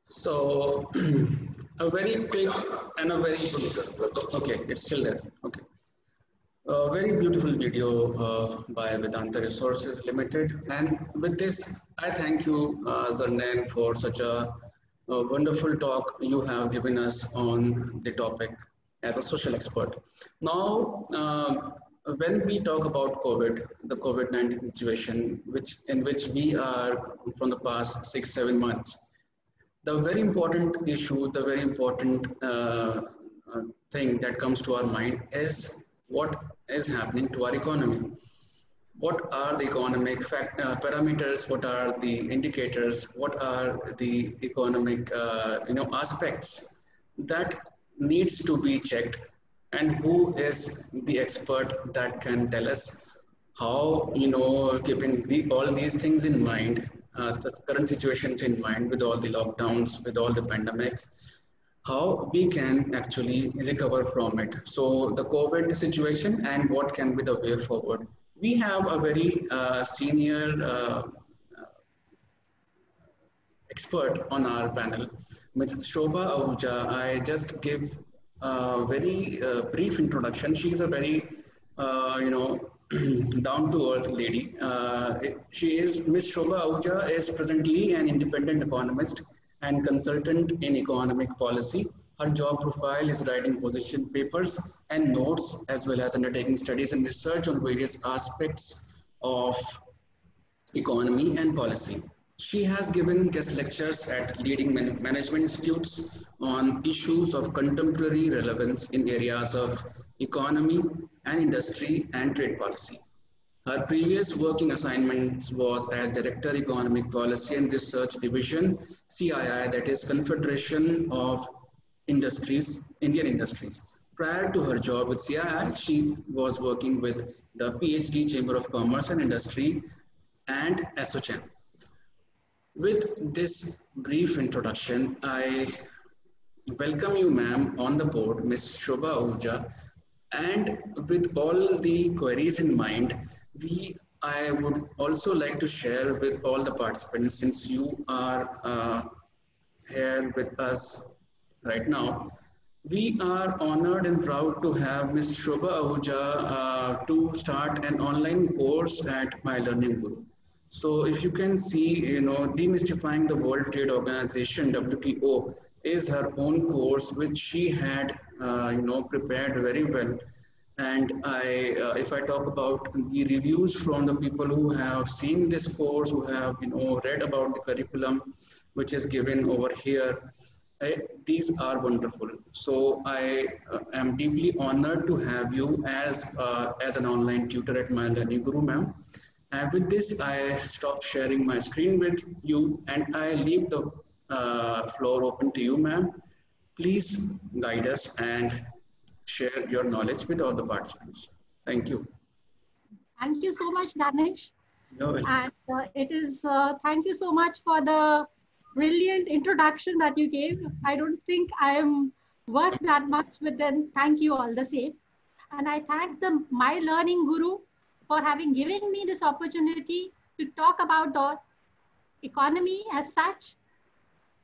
So a very quick and a very okay, it's still there. Okay, a very beautiful video by Vedanta Resources Limited. And with this, I thank you, Zarnain, for such a wonderful talk you have given us on the topic as a social expert. Now, when we talk about COVID, the COVID-19 situation, in which we are from the past 6-7 months, the very important issue, the very important thing that comes to our mind is what is happening to our economy. What are the economic parameters? What are the indicators? What are the economic aspects that needs to be checked? And who is the expert that can tell us how, keeping all these things in mind, the current situations in mind, with all the lockdowns, with all the pandemics, how we can actually recover from it. So the COVID situation and what can be the way forward. We have a very senior expert on our panel, Ms. Shobha Ahuja. I just give a very brief introduction. She is a very you know, down to earth lady. She is Miss Shobha Ahuja is presently an independent economist and consultant in economic policy. Her job profile is writing position papers and notes as well as undertaking studies and research on various aspects of economy and policy. She has given guest lectures at leading management institutes on issues of contemporary relevance in areas of economy and industry and trade policy. Her previous working assignment was as Director Economic Policy and Research Division, CII, that is Confederation of Industries, Indian Industries. Prior to her job with CII, she was working with the PhD Chamber of Commerce and Industry and ASSOCHAM. With this brief introduction, I welcome you, ma'am, on the board, Ms. Shobha Ahuja. And with all the queries in mind, I would also like to share with all the participants, since you are here with us right now, we are honored and proud to have Ms. Shobha Ahuja to start an online course at My Learning Guru. So if you can see, demystifying the World Trade Organization, WTO, is her own course, which she had, prepared very well. And if I talk about the reviews from the people who have seen this course, who have, read about the curriculum, which is given over here, these are wonderful. So I am deeply honored to have you as an online tutor at My Learning Guru, ma'am. And with this, I stop sharing my screen with you and I leave the floor open to you, ma'am. Please guide us and share your knowledge with all the participants. Thank you. Thank you so much, Danish. You're welcome. And thank you so much for the brilliant introduction that you gave. I don't think I am worth that much, but then thank you all the same. And I thank My Learning Guru for having given me this opportunity to talk about the economy as such.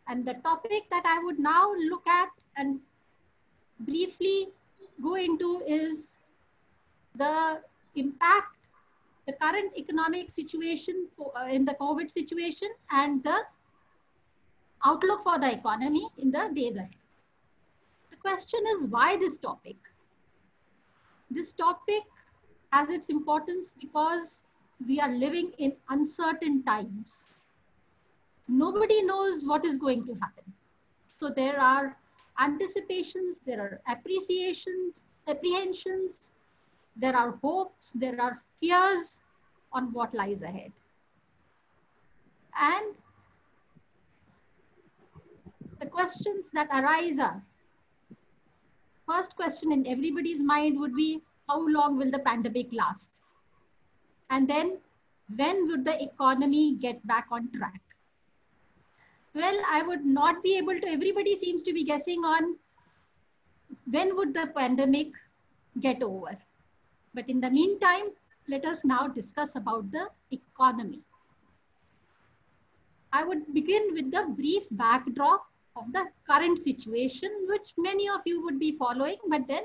And the topic that I would now look at and briefly go into is the impact, the current economic situation in the COVID situation and the outlook for the economy in the days ahead. The question is, why this topic? This topic has its importance because we are living in uncertain times. Nobody knows what is going to happen. So there are anticipations, there are appreciations, apprehensions, there are hopes, there are fears on what lies ahead. And the questions that arise are, first question in everybody's mind would be, how long will the pandemic last? And then, when would the economy get back on track? Well, I would not be able to, everybody seems to be guessing on when would the pandemic get over. But in the meantime, let us now discuss about the economy. I would begin with the brief backdrop of the current situation, which many of you would be following, but then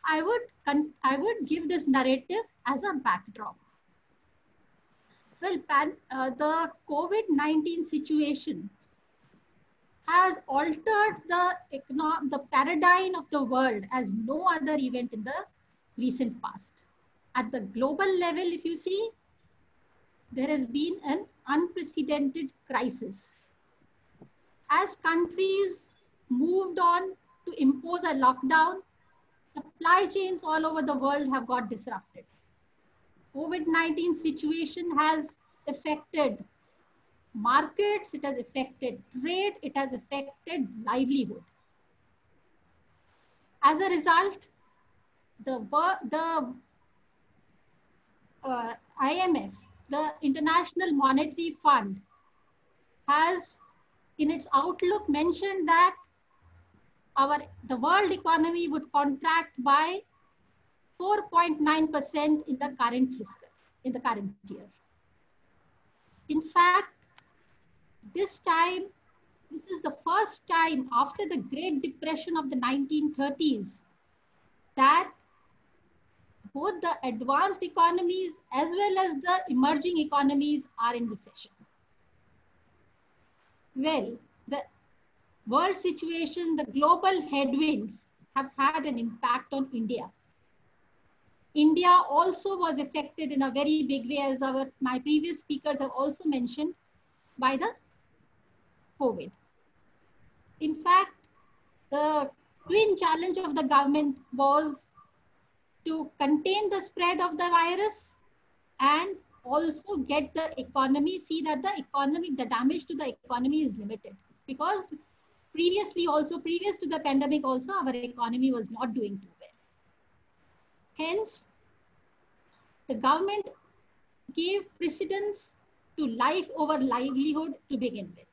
I would give this narrative as a backdrop. Well, the COVID-19 situation has altered the paradigm of the world as no other event in the recent past. At the global level, if you see, there has been an unprecedented crisis. As countries moved on to impose a lockdown, supply chains all over the world have got disrupted. COVID-19 situation has affected markets, it has affected trade, it has affected livelihood. As a result, the IMF, the International Monetary Fund, has in its outlook mentioned that the world economy would contract by 4.9% in the current year. In fact, this is the first time after the Great Depression of the 1930s that both the advanced economies as well as the emerging economies are in recession. Well, the world situation, the global headwinds have had an impact on India. India also was affected in a very big way, as my previous speakers have also mentioned, by the COVID. In fact, the twin challenge of the government was to contain the spread of the virus and also get the economy, see that the damage to the economy is limited. Because previous to the pandemic also, our economy was not doing too well. Hence, the government gave precedence to life over livelihood to begin with.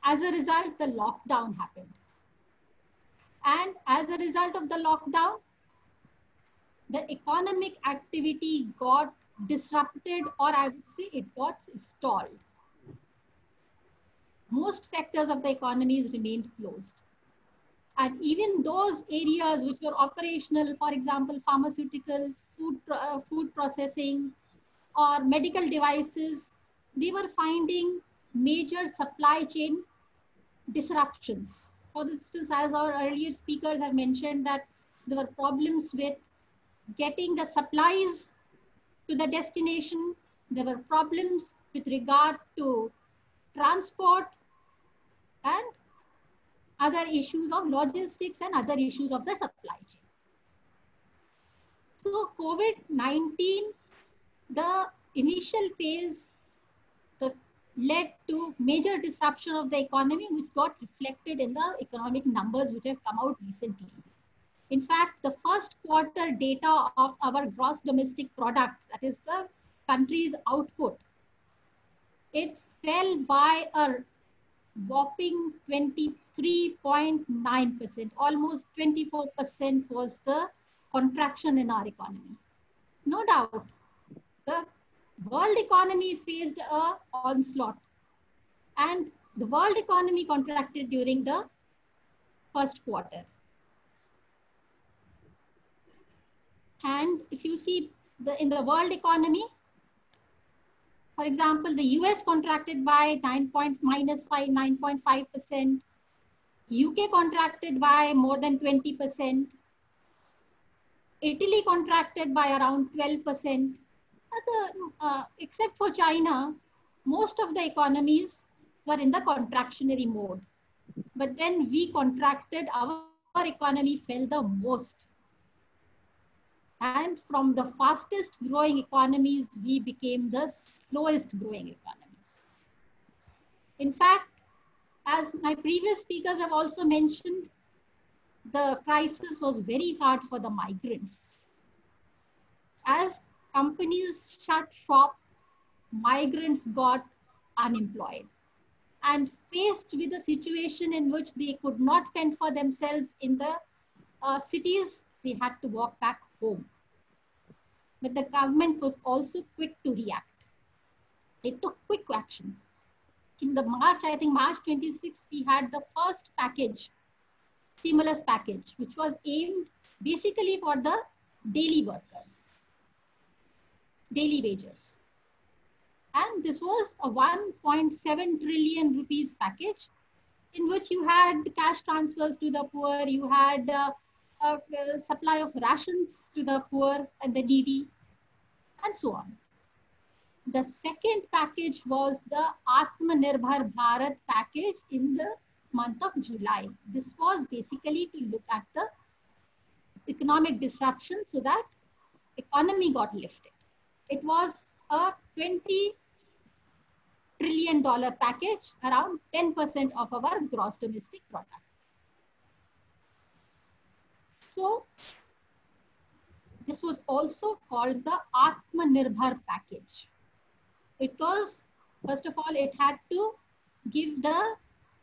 As a result, the lockdown happened. And as a result of the lockdown, the economic activity got disrupted, or I would say it got stalled. Most sectors of the economies remained closed. And even those areas which were operational, for example, pharmaceuticals, food processing, or medical devices, they were finding major supply chain disruptions. For instance, as our earlier speakers have mentioned, that there were problems with getting the supplies to the destination. There were problems with regard to transport and other issues of logistics and other issues of the supply chain. So COVID-19, the initial phase led to major disruption of the economy, which got reflected in the economic numbers which have come out recently. In fact, the first quarter data of our gross domestic product, that is the country's output, it fell by a whopping 23.9%. Almost 24% was the contraction in our economy. No doubt, the world economy faced an onslaught, and the world economy contracted during the first quarter. And if you see in the world economy, for example, the US contracted by -9.5%, UK contracted by more than 20%, Italy contracted by around 12%. Except for China, most of the economies were in the contractionary mode. But then we contracted, our economy fell the most. And from the fastest growing economies, we became the slowest growing economies. In fact, as my previous speakers have also mentioned, the crisis was very hard for the migrants. As companies shut shop, migrants got unemployed and faced with a situation in which they could not fend for themselves in the cities, they had to walk back home. But the government was also quick to react. It took quick action. In the March 26th, we had the first package, stimulus package, which was aimed basically for the daily workers, daily wagers. And this was a 1.7 trillion rupees package in which you had cash transfers to the poor, you had a supply of rations to the poor and the needy, and so on. The second package was the Atmanirbhar Bharat package in the month of July. This was basically to look at the economic disruption so that economy got lifted. It was a $20 trillion package, around 10% of our gross domestic product. So this was also called the Atmanirbhar package. It was, first of all, it had to give the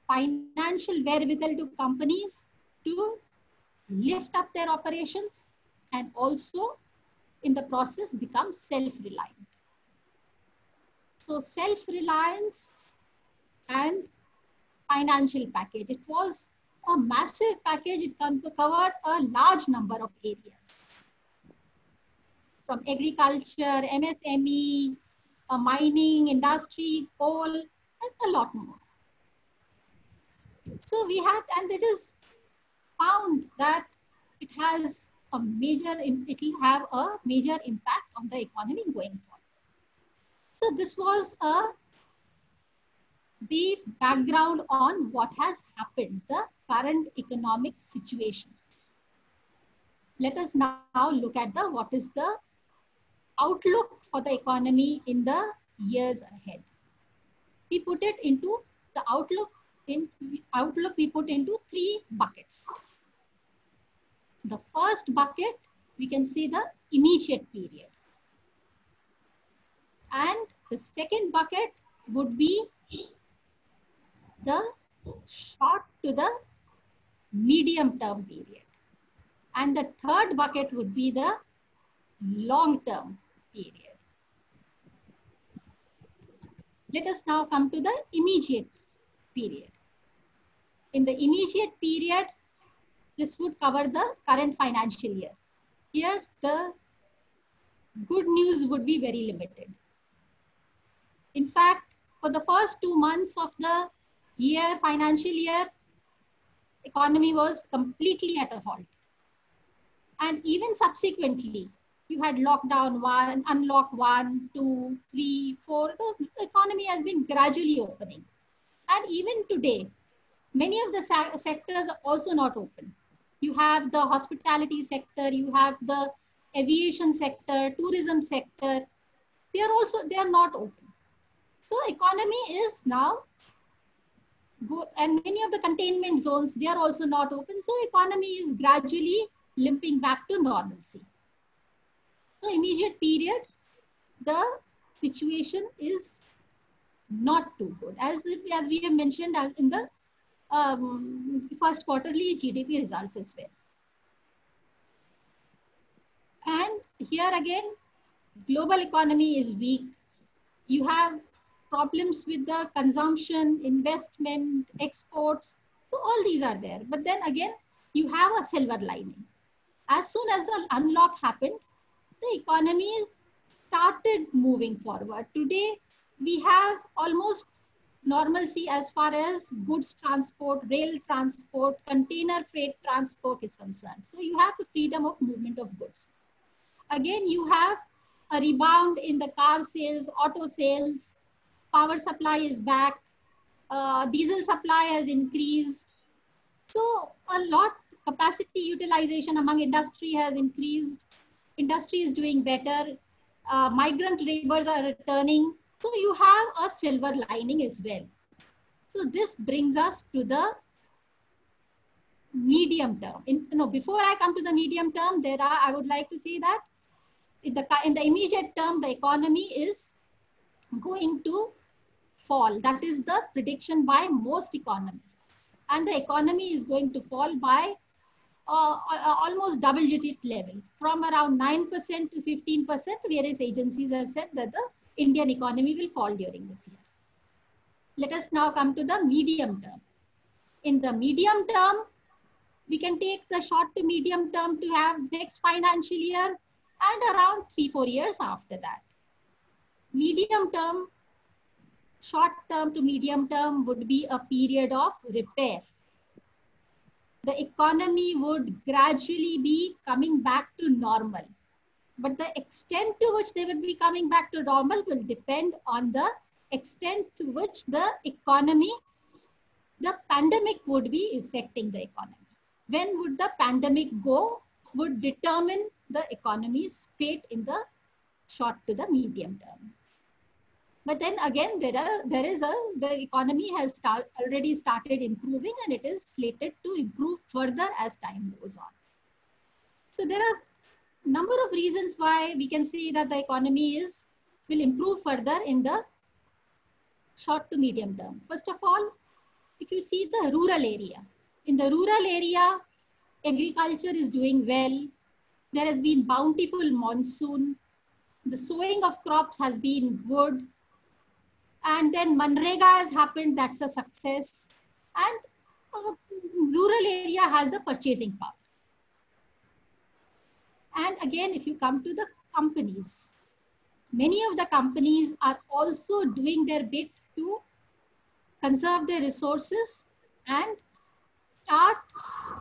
financial wherewithal to companies to lift up their operations and also in the process become self-reliant. So self-reliance and financial package. It was a massive package. It covered a large number of areas. from agriculture, MSME, mining, industry, coal, and a lot more. So we have, and it is found that it has a major, it will have a major impact on the economy going forward. So this was a brief background on what has happened, the current economic situation. Let us now look at what is the outlook for the economy in the years ahead. We put it into the outlook we put into 3 buckets. The first bucket, we can see the immediate period. And the second bucket would be the short to the medium term period. And the third bucket would be the long term period. Let us now come to the immediate period. In the immediate period, this would cover the current financial year. Here, the good news would be very limited. In fact, for the first 2 months of the year, financial year, economy was completely at a halt. And even subsequently, you had lockdown 1, unlock 1, 2, 3, 4. The economy has been gradually opening. And even today, many of the sectors are also not open. You have the hospitality sector, you have the aviation sector, tourism sector. They are not open. So economy is now, and many of the containment zones, they are also not open. So economy is gradually limping back to normalcy. So immediate period, the situation is not too good. As we have mentioned in the first quarterly GDP results as well. And here again, global economy is weak. You have problems with the consumption, investment, exports. So all these are there. But then again, you have a silver lining. As soon as the unlock happened, the economy started moving forward. Today, we have almost normalcy as far as goods transport, rail transport, container freight transport is concerned. So you have the freedom of movement of goods. Again, you have a rebound in the car sales, auto sales, power supply is back, diesel supply has increased. So a lot, capacity utilization among industry has increased. Industry is doing better. Migrant laborers are returning. So you have a silver lining as well. So this brings us to the medium term. Before I come to the medium term, I would like to say that in the immediate term, the economy is going to fall. That is the prediction by most economists. And the economy is going to fall by almost double-digit level, from around 9% to 15%. Various agencies have said that the Indian economy will fall during this year. Let us now come to the medium term. In the medium term, we can take the short to medium term to have next financial year and around 3-4 years after that. Medium term, short term to medium term would be a period of repair. The economy would gradually be coming back to normal. But the extent to which they would be coming back to normal will depend on the extent to which the economy, the pandemic would be affecting the economy. When would the pandemic go would determine the economy's fate in the short to the medium term. But then again, the economy has already started improving, and it is slated to improve further as time goes on. So there are a number of reasons why we can say that the economy will improve further in the short to medium term. First of all, if you see the rural area, in the rural area, agriculture is doing well. There has been bountiful monsoon. The sowing of crops has been good. And then Manrega has happened, that's a success. And rural area has the purchasing power. And again, if you come to the companies, many of the companies are also doing their bit to conserve their resources and start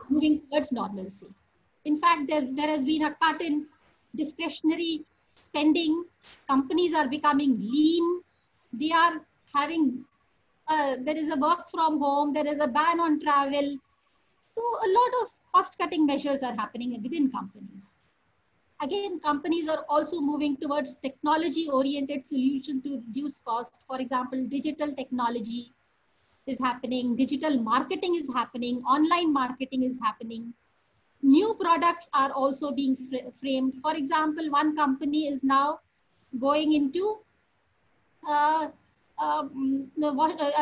moving towards normalcy. In fact, there has been a cut in discretionary spending. Companies are becoming lean. They are having, there is a work from home, there is a ban on travel. So a lot of cost-cutting measures are happening within companies. Again, companies are also moving towards technology-oriented solutions to reduce cost. For example, digital technology is happening, digital marketing is happening, online marketing is happening. New products are also being framed. For example, one company is now going into a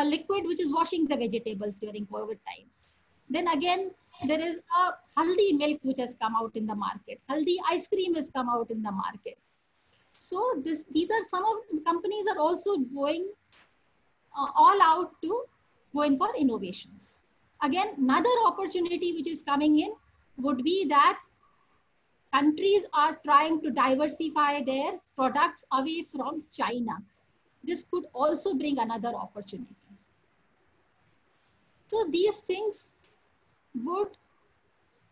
liquid which is washing the vegetables during COVID times. Then again, there is a haldi milk which has come out in the market. Haldi ice cream has come out in the market. So these are some of the companies are also going all out to go in for innovations. Again, another opportunity which is coming in would be that countries are trying to diversify their products away from China. This could also bring another opportunities. So these things would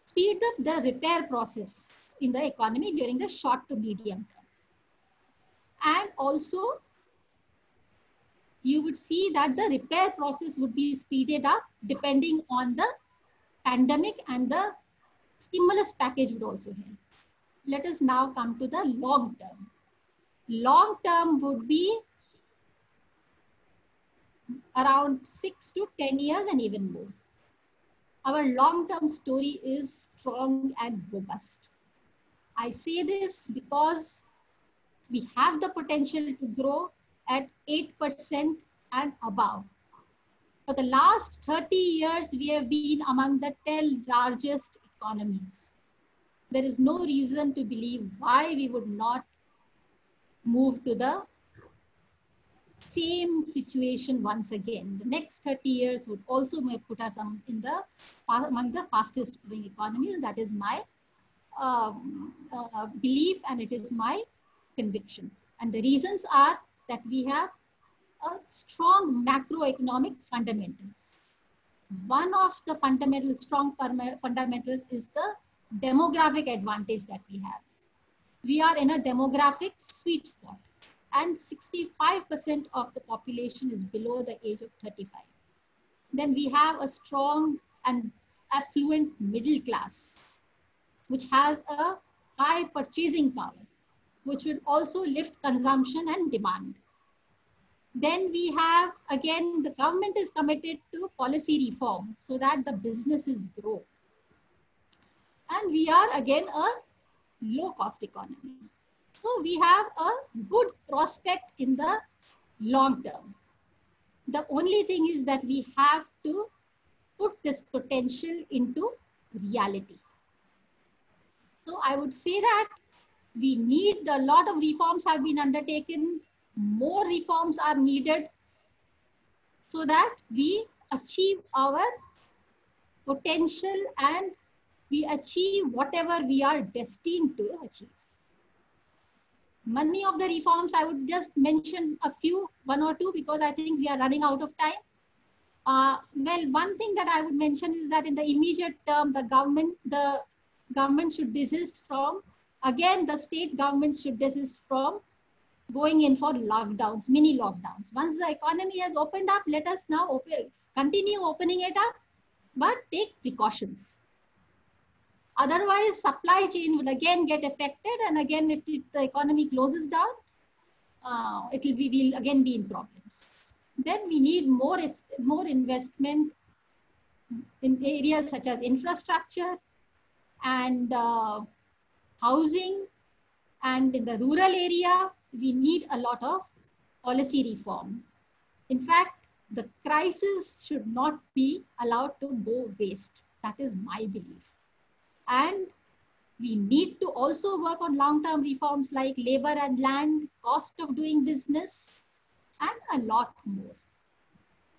speed up the repair process in the economy during the short to medium term. And also, you would see that the repair process would be speeded up depending on the pandemic, and the stimulus package would also help. Let us now come to the long term. Long term would be around 6 to 10 years and even more. Our long-term story is strong and robust. I say this because we have the potential to grow at 8% and above. For the last 30 years, we have been among the 10 largest economies. There is no reason to believe why we would not move to the same situation once again. The next 30 years would also may put us among the fastest growing economies. That is my belief, and it is my conviction. And the reasons are that we have a strong macroeconomic fundamentals. One of the strong fundamentals is the demographic advantage that we have. We are in a demographic sweet spot, and 65% of the population is below the age of 35. Then we have a strong and affluent middle class, which has a high purchasing power, which will also lift consumption and demand. Then we have, again, the government is committed to policy reform so that the businesses grow. And we are, again, a low-cost economy. So we have a good prospect in the long term. The only thing is that we have to put this potential into reality. So I would say that we need a lot of reforms have been undertaken. More reforms are needed so that we achieve our potential and we achieve whatever we are destined to achieve. Many of the reforms, I would just mention a few, one or two, because I think we are running out of time. Well, one thing that I would mention is that in the immediate term, the government should desist from, again, the state governments should desist from going in for lockdowns, mini lockdowns. Once the economy has opened up, let us now continue opening it up, but take precautions. Otherwise, supply chain will again get affected, and again, if the economy closes down, we'll again be in problems. Then we need more investment in areas such as infrastructure and housing, and in the rural area, we need a lot of policy reform. In fact, the crisis should not be allowed to go waste. That is my belief. And we need to also work on long-term reforms like labor and land, cost of doing business, and a lot more,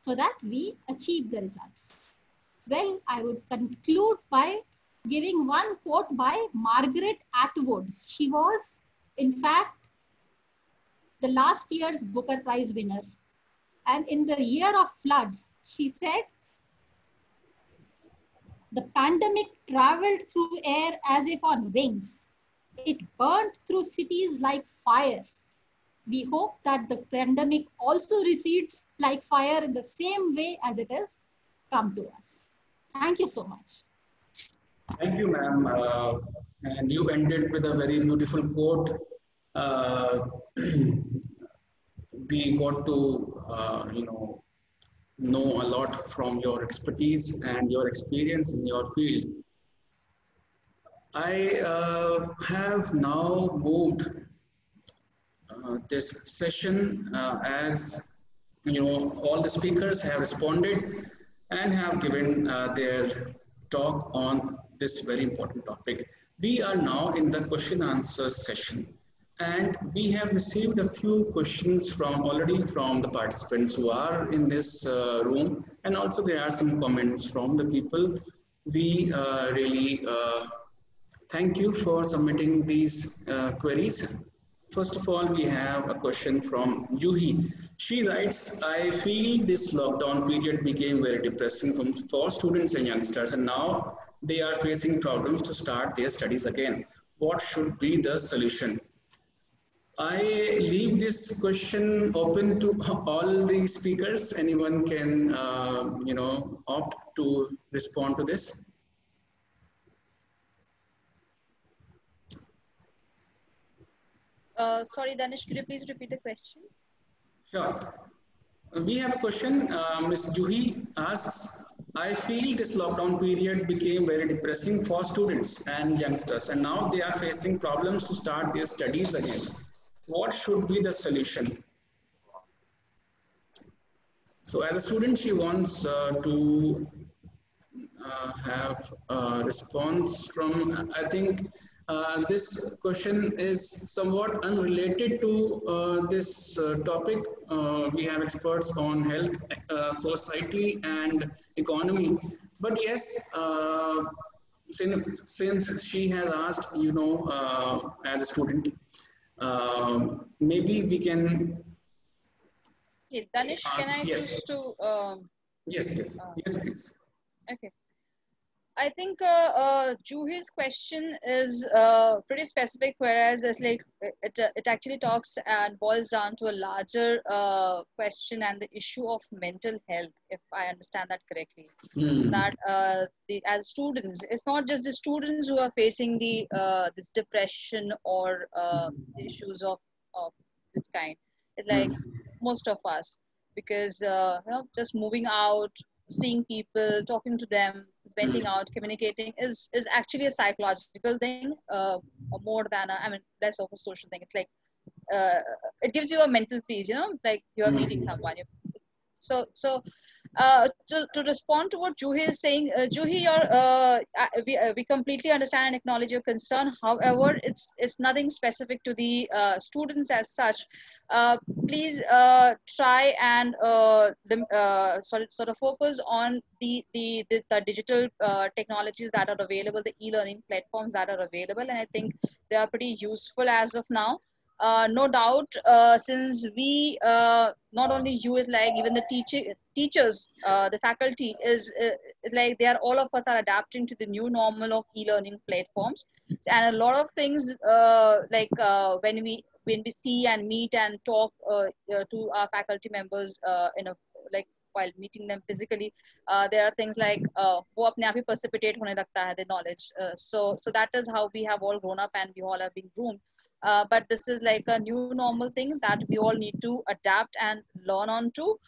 so that we achieve the results. Well, I would conclude by giving one quote by Margaret Atwood. She was In fact, the last year's Booker Prize winner. And in the year of floods, she said, the pandemic traveled through air as if on wings. It burned through cities like fire. We hope that the pandemic also recedes like fire in the same way as it has come to us. Thank you so much. Thank you, ma'am. And you ended with a very beautiful quote. We got to, know a lot from your expertise and your experience in your field. I have now moved this session as all the speakers have responded and have given their talk on this very important topic. We are now in the question answer session, and we have received a few questions already from the participants who are in this room, and also there are some comments from the people. We really thank you for submitting these queries. First of all, we have a question from Juhi. She writes, I feel this lockdown period became very depressing for students and youngsters, and now they are facing problems to start their studies again. What should be the solution? I leave this question open to all the speakers. Anyone can, opt to respond to this. Sorry, Danish, could you please repeat the question? Sure. We have a question. Ms. Juhi asks, I feel this lockdown period became very depressing for students and youngsters, and now they are facing problems to start their studies again. What should be the solution? So as a student, she wants to have a response from, I think this question is somewhat unrelated to this topic. We have experts on health, society and economy. But yes, since she has asked, as a student, maybe we can. Okay, Danish, can I yes. choose to? Yes, please. Okay. I think Juhi's question is pretty specific, whereas it's like it actually talks and boils down to a larger question and the issue of mental health, if I understand that correctly. That as students, it's not just the students who are facing the this depression or issues of this kind. It's like most of us, because just moving out, seeing people, talking to them, venting out, communicating is actually a psychological thing, more than less of a social thing. It's like it gives you a mental peace, like you're meeting someone. So to respond to what Juhi is saying, Juhi, we completely understand and acknowledge your concern. However, it's nothing specific to the students as such. Please try and sort of focus on the digital technologies that are available, the e-learning platforms that are available, and I think they are pretty useful as of now. No doubt, since we, not only you, is like even the teachers, the faculty is like all of us are adapting to the new normal of e-learning platforms, and a lot of things when we see and meet and talk to our faculty members while meeting them physically, there are things like wo apne aap hi precipitate hone lagta hai, the knowledge. So that is how we have all grown up and we all have been groomed. But this is like a new normal thing that we all need to adapt and learn on to.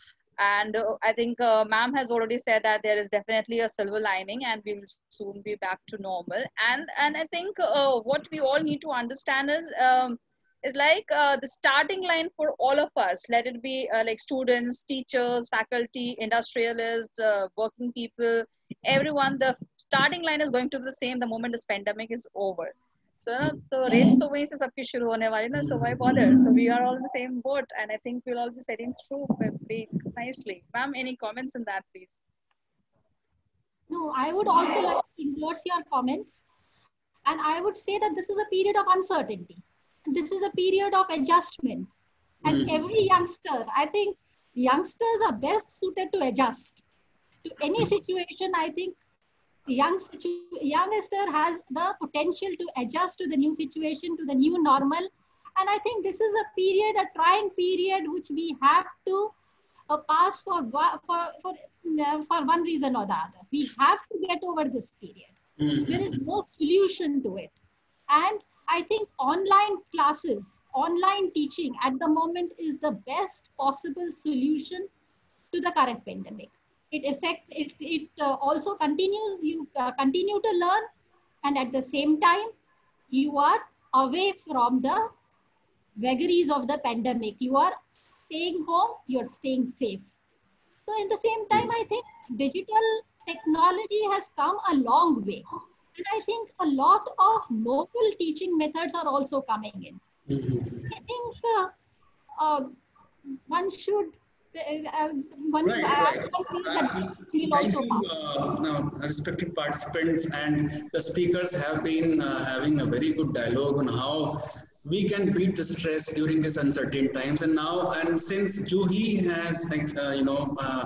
And I think ma'am has already said that there is definitely a silver lining and we'll soon be back to normal. And I think what we all need to understand is the starting line for all of us, let it be like students, teachers, faculty, industrialists, working people, everyone, the starting line is going to be the same the moment this pandemic is over. So the race to ways is sabki shuru hone wali na, so why bother? So we are all in the same boat, and I think we'll all be setting through pretty nicely. Ma'am, any comments on that, please? No, I would also like to endorse your comments, and I would say that this is a period of uncertainty. this is a period of adjustment. And every youngster, I think youngsters are best suited to adjust to any situation. I think youngster has the potential to adjust to the new situation, to the new normal. And I think this is a period, a trying period, which we have to pass for one reason or the other. We have to get over this period. There is no solution to it. And I think online classes, online teaching at the moment is the best possible solution to the current pandemic. It also continues, you continue to learn, and at the same time, you are away from the vagaries of the pandemic. You are staying home, you're staying safe. So in the same time, I think digital technology has come a long way. And I think a lot of local teaching methods are also coming in. I think one should, Right. Thank you, respected participants, and the speakers have been having a very good dialogue on how we can beat the stress during these uncertain times. And now, and since Juhi has,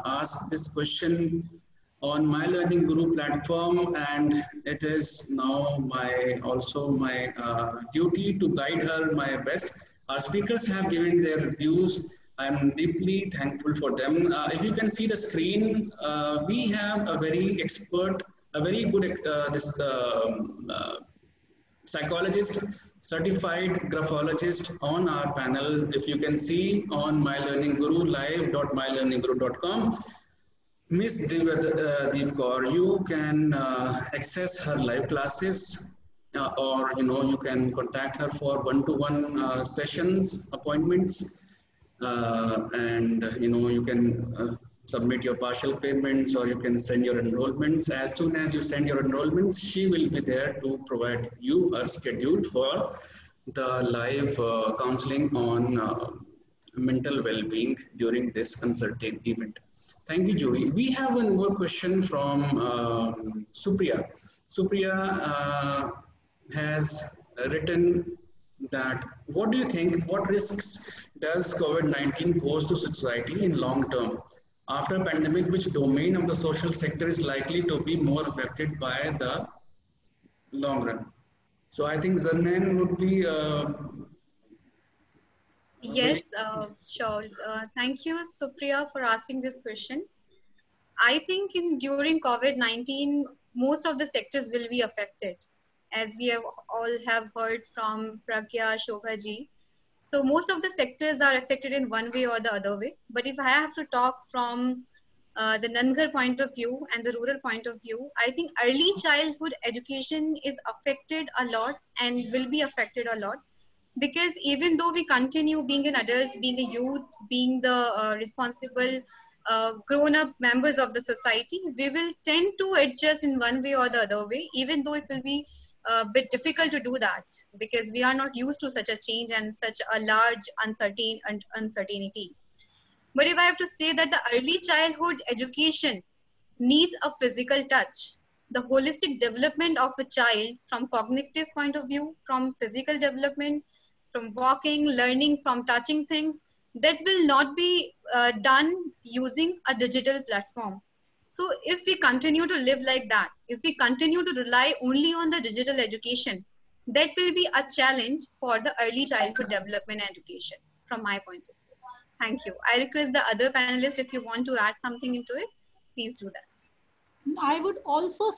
asked this question on My Learning Guru platform, and it is now my duty to guide her my best. Our speakers have given their views. I'm deeply thankful for them. If you can see the screen, we have a very good psychologist, certified graphologist on our panel. If you can see on My Learning Guru, live.mylearningguru.com, Miss Deep Kaur, you can access her live classes, or you can contact her for one-to-one sessions, appointments, and you can submit your partial payments, or you can send your enrollments. As soon as you send your enrollments, she will be there to provide you a schedule for the live counseling on mental well-being during this uncertain event. Thank you, Joey. We have one more question from Supriya. Supriya has written that, what do you think, what risks does COVID-19 pose to society in long term? After a pandemic, which domain of the social sector is likely to be more affected by the long run? So I think Zarnain would be... Yes, sure. Thank you, Supriya, for asking this question. I think during COVID-19, most of the sectors will be affected, as we all have heard from Pragya, Shobha ji. So most of the sectors are affected in one way or the other way. But if I have to talk from the Nandgarh point of view and the rural point of view, I think early childhood education is affected a lot and will be affected a lot. Because even though we continue being an adult, being a youth, being the responsible grown-up members of the society, we will tend to adjust in one way or the other way, even though it will be a bit difficult to do that, because we are not used to such a change and such a large uncertainty. But if I have to say that the early childhood education needs a physical touch, the holistic development of a child from cognitive point of view, from physical development, from walking, learning, from touching things, that will not be done using a digital platform. So if we continue to live like that, if we continue to rely only on the digital education, that will be a challenge for the early childhood development education from my point of view. Thank you. I request the other panelists, if you want to add something into it, please do that. I would also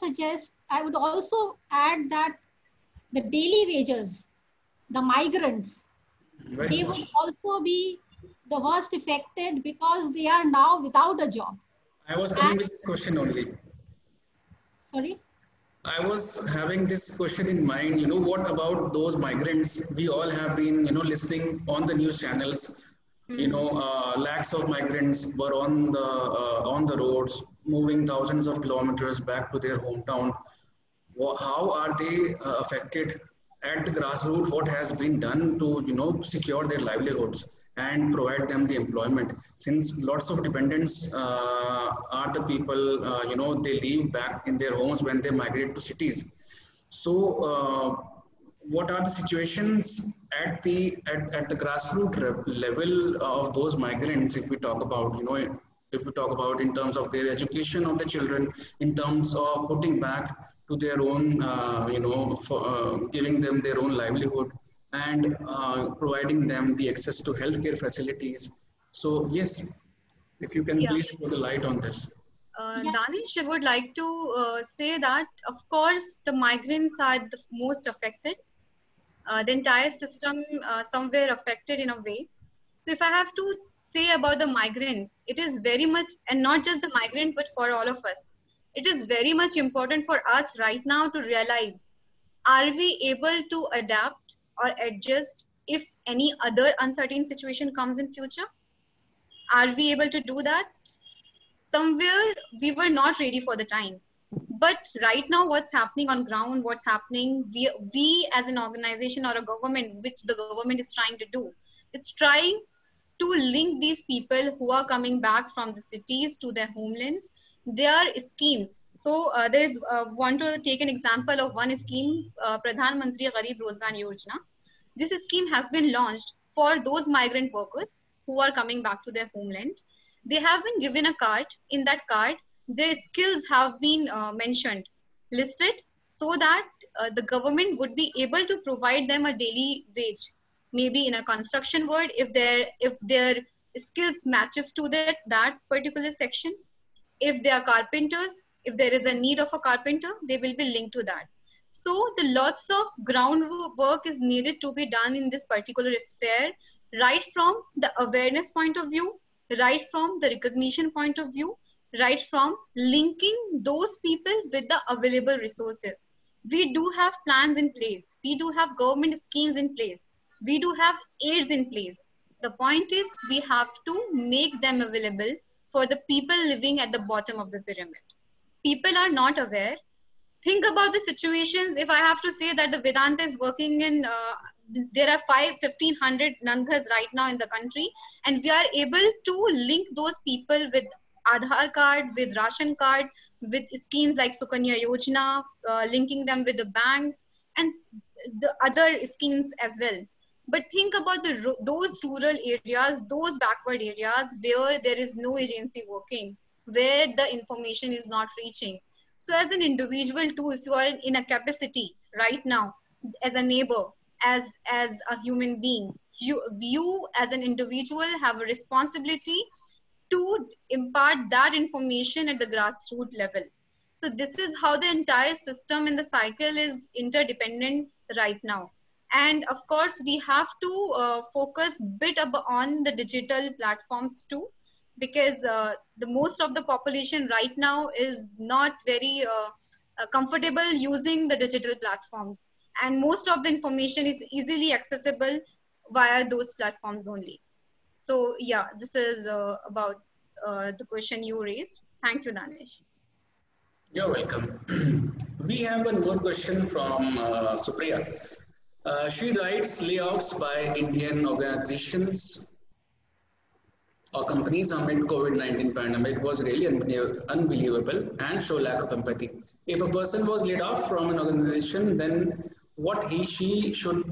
add that the daily wages, the migrants, they would also be the worst affected, because they are now without a job. I was coming with this question only. Sorry? I was having this question in mind, what about those migrants? We all have been, listening on the news channels, lakhs of migrants were on the roads, moving thousands of kilometers back to their hometown. How are they affected at the grassroots? What has been done to, secure their livelihoods and provide them the employment? Since lots of dependents are the people, they live back in their homes when they migrate to cities. So what are the situations at the grassroots level of those migrants, if we talk about, if we talk about in terms of their education of the children, in terms of putting back to their own, for, giving them their own livelihood, and providing them the access to healthcare facilities. So yes, if you can Yeah. please put the light on this. Yeah. Danish, I would like to say that, of course, the migrants are the most affected. The entire system somewhere affected in a way. So if I have to say about the migrants, it is very much, and not just the migrants, but for all of us, it is very much important for us right now to realize, are we able to adapt or adjust if any other uncertain situation comes in future? Are we able to do that? Somewhere we were not ready for the time, but right now what's happening on ground, what's happening, we as an organization or a government, which the government is trying to do, it's trying to link these people who are coming back from the cities to their homelands. There are schemes. So there's want to take an example of one scheme, Pradhan Mantri Garib Rozgar Yojana. This scheme has been launched for those migrant workers who are coming back to their homeland. They have been given a card. In that card, their skills have been mentioned, listed, so that the government would be able to provide them a daily wage, maybe in a construction world, if their skills matches to that particular section. If they are carpenters, if there is a need of a carpenter, they will be linked to that. So the lots of groundwork is needed to be done in this particular sphere, right from the awareness point of view, right from the recognition point of view, right from linking those people with the available resources. We do have plans in place, we do have government schemes in place, we do have aids in place. The point is, we have to make them available for the people living at the bottom of the pyramid. People are not aware. Think about the situations. If I have to say that the Vedanta is working in, there are 1,500 Nandhas right now in the country, and we are able to link those people with Aadhaar card, with ration card, with schemes like Sukanya Yojana, linking them with the banks and the other schemes as well. But think about those rural areas, those backward areas where there is no agency working, where the information is not reaching. So as an individual too, if you are in a capacity right now, as a neighbor, as a human being, you as an individual have a responsibility to impart that information at the grassroots level. So this is how the entire system in the cycle is interdependent right now. And of course, we have to focus bit on the digital platforms too, because the most of the population right now is not very comfortable using the digital platforms. And most of the information is easily accessible via those platforms only. So yeah, this is about the question you raised. Thank you, Danish. You're welcome. We have one more question from Supriya. She writes, layouts by Indian organizations or companies amid COVID-19 pandemic was really unbelievable and show lack of empathy. If a person was laid off from an organization, then what she should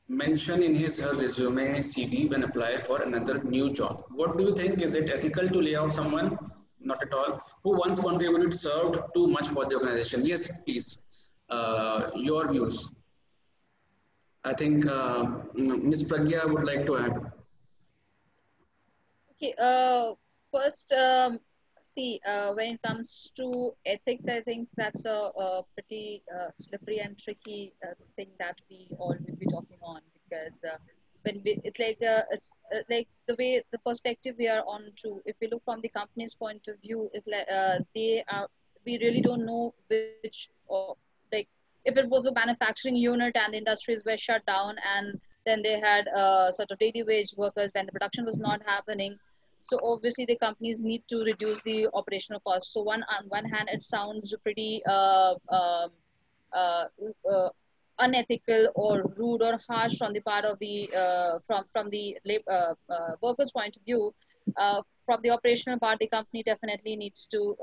mention in his her resume CV when apply for another new job. What do you think? Is it ethical to lay off someone? Not at all. Who once contributed, served too much for the organization? Yes, please. Your views. I think Ms. Pragya would like to add. Okay, first, see, when it comes to ethics, I think that's a pretty slippery and tricky thing that we all will be talking on, because when it's like the way the perspective we are on to. If we look from the company's point of view, is like we really don't know which, or like if it was a manufacturing unit and the industries were shut down, and then they had sort of daily wage workers when the production was not happening. So obviously the companies need to reduce the operational costs. So on one hand, it sounds pretty uh, uh, unethical or rude or harsh from the part of the from the workers' point of view. From the operational part, the company definitely needs to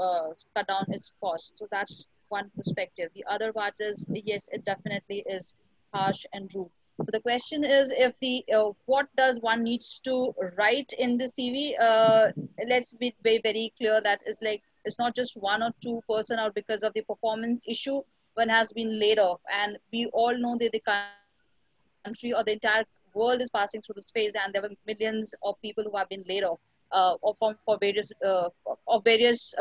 cut down its costs. So that's one perspective. The other part is, yes, it definitely is harsh and rude. So the question is, if the what does one needs to write in the CV? Let's be very, very clear that it's like it's not just one or two person out because of the performance issue one has been laid off, and we all know that the country or the entire world is passing through this phase, and there were millions of people who have been laid off for various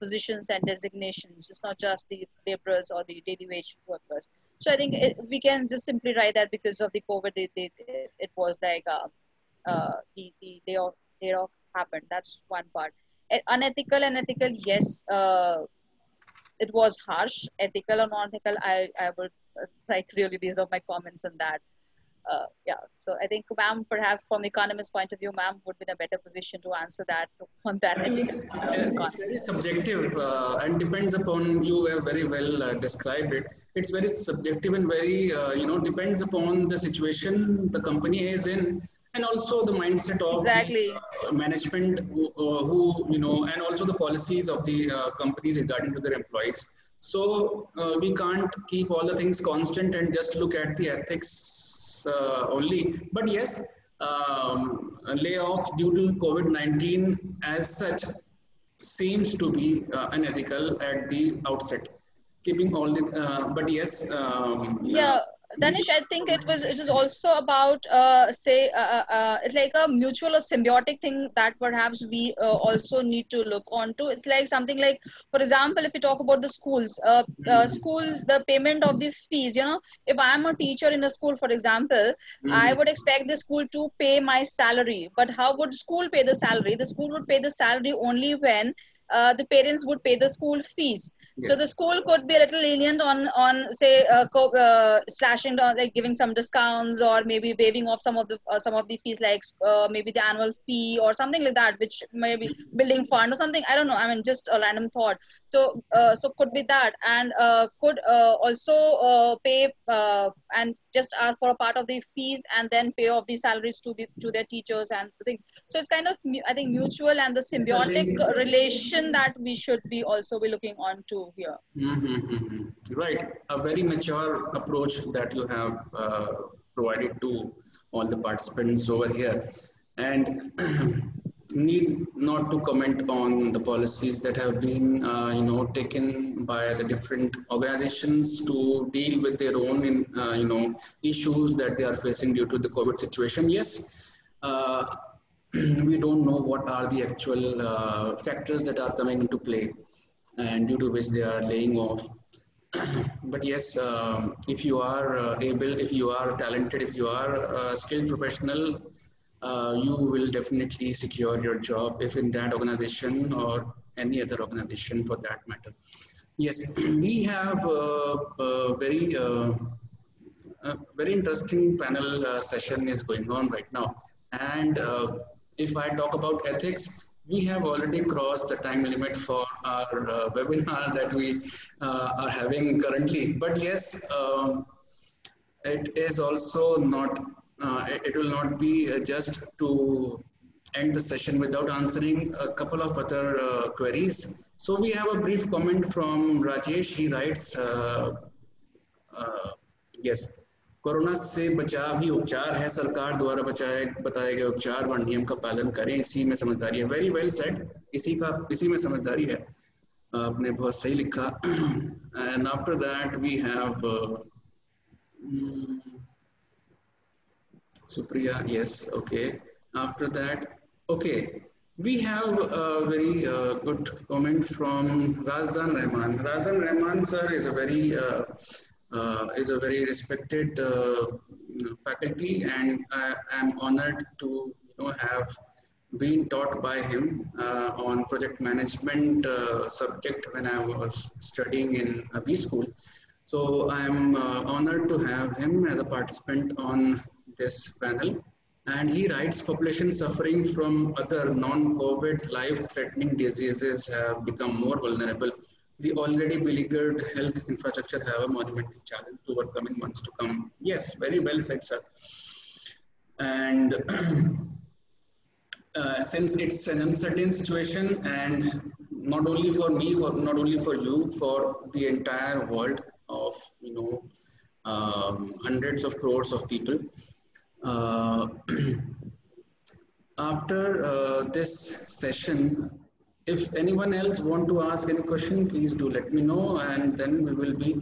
positions and designations. It's not just the laborers or the daily wage workers. So I think we can just simply write that because of the COVID, it was like the layoff happened. That's one part. Unethical and ethical, yes, it was harsh. Ethical or non-ethical, I would like really reserve my comments on that. Yeah, so I think ma'am, perhaps from the economist point of view, ma'am would be in a better position to answer that on that. It's very subjective and depends upon, you have very well described it. It's very subjective and very, depends upon the situation the company is in, and also the mindset of exactly. the management and also the policies of the companies regarding to their employees. So we can't keep all the things constant and just look at the ethics only. But yes, layoffs due to COVID-19 as such seems to be unethical at the outset. Keeping all the, but yes. Yeah, Danish, I think it is also about it's like a mutual or symbiotic thing that perhaps we also need to look onto. It's like something like, for example, if we talk about the schools, schools, the payment of the fees. If I'm a teacher in a school, for example, I would expect the school to pay my salary. But how would school pay the salary? The school would pay the salary only when the parents would pay the school fees. Yes. So the school could be a little lenient on say slashing down, like giving some discounts, or maybe waiving off some of the fees, like maybe the annual fee or something like that, which maybe building fund or something. I don't know. I mean, just a random thought. So so could be that, and could also pay and just ask for a part of the fees and then pay off the salaries to their teachers and things. So it's kind of, I think, mutual and the symbiotic relation that we should be also be looking on to here. Right, a very mature approach that you have provided to all the participants over here, and need not to comment on the policies that have been taken by the different organizations to deal with their own issues that they are facing due to the COVID situation. Yes, we don't know what are the actual factors that are coming into play and due to which they are laying off. But yes, if you are able, if you are talented, if you are a skilled professional, you will definitely secure your job, if in that organization or any other organization for that matter. Yes, we have a very interesting panel session is going on right now. And if I talk about ethics, we have already crossed the time limit for our webinar that we are having currently. But yes, it is also not, it will not be just to end the session without answering a couple of other queries. So we have a brief comment from Rajesh. He writes, yes, corona से बचाव ही उपचार है, सरकार द्वारा बताए गए उपचार व नियम का पालन करें, इसी में समझदारी है. वेरी वेल सेड, इसी में समझदारी है, आपने बहुत सही लिखा. And after that we have Supriya, yes, okay. After that, okay, we have a very good comment from Razdan Rahman. Razdan Rahman, sir, is a very respected faculty, and I am honored to have been taught by him on project management subject when I was studying in a B school. So I am honored to have him as a participant on this panel. And he writes, population suffering from other non-COVID life-threatening diseases have become more vulnerable. The already beleaguered health infrastructure have a monumental challenge to overcome in months to come. Yes, very well said, sir. And since it's an uncertain situation, and not only for me, not only for you, for the entire world of hundreds of crores of people. After this session, if anyone else want to ask any question, please do let me know, and then we will be,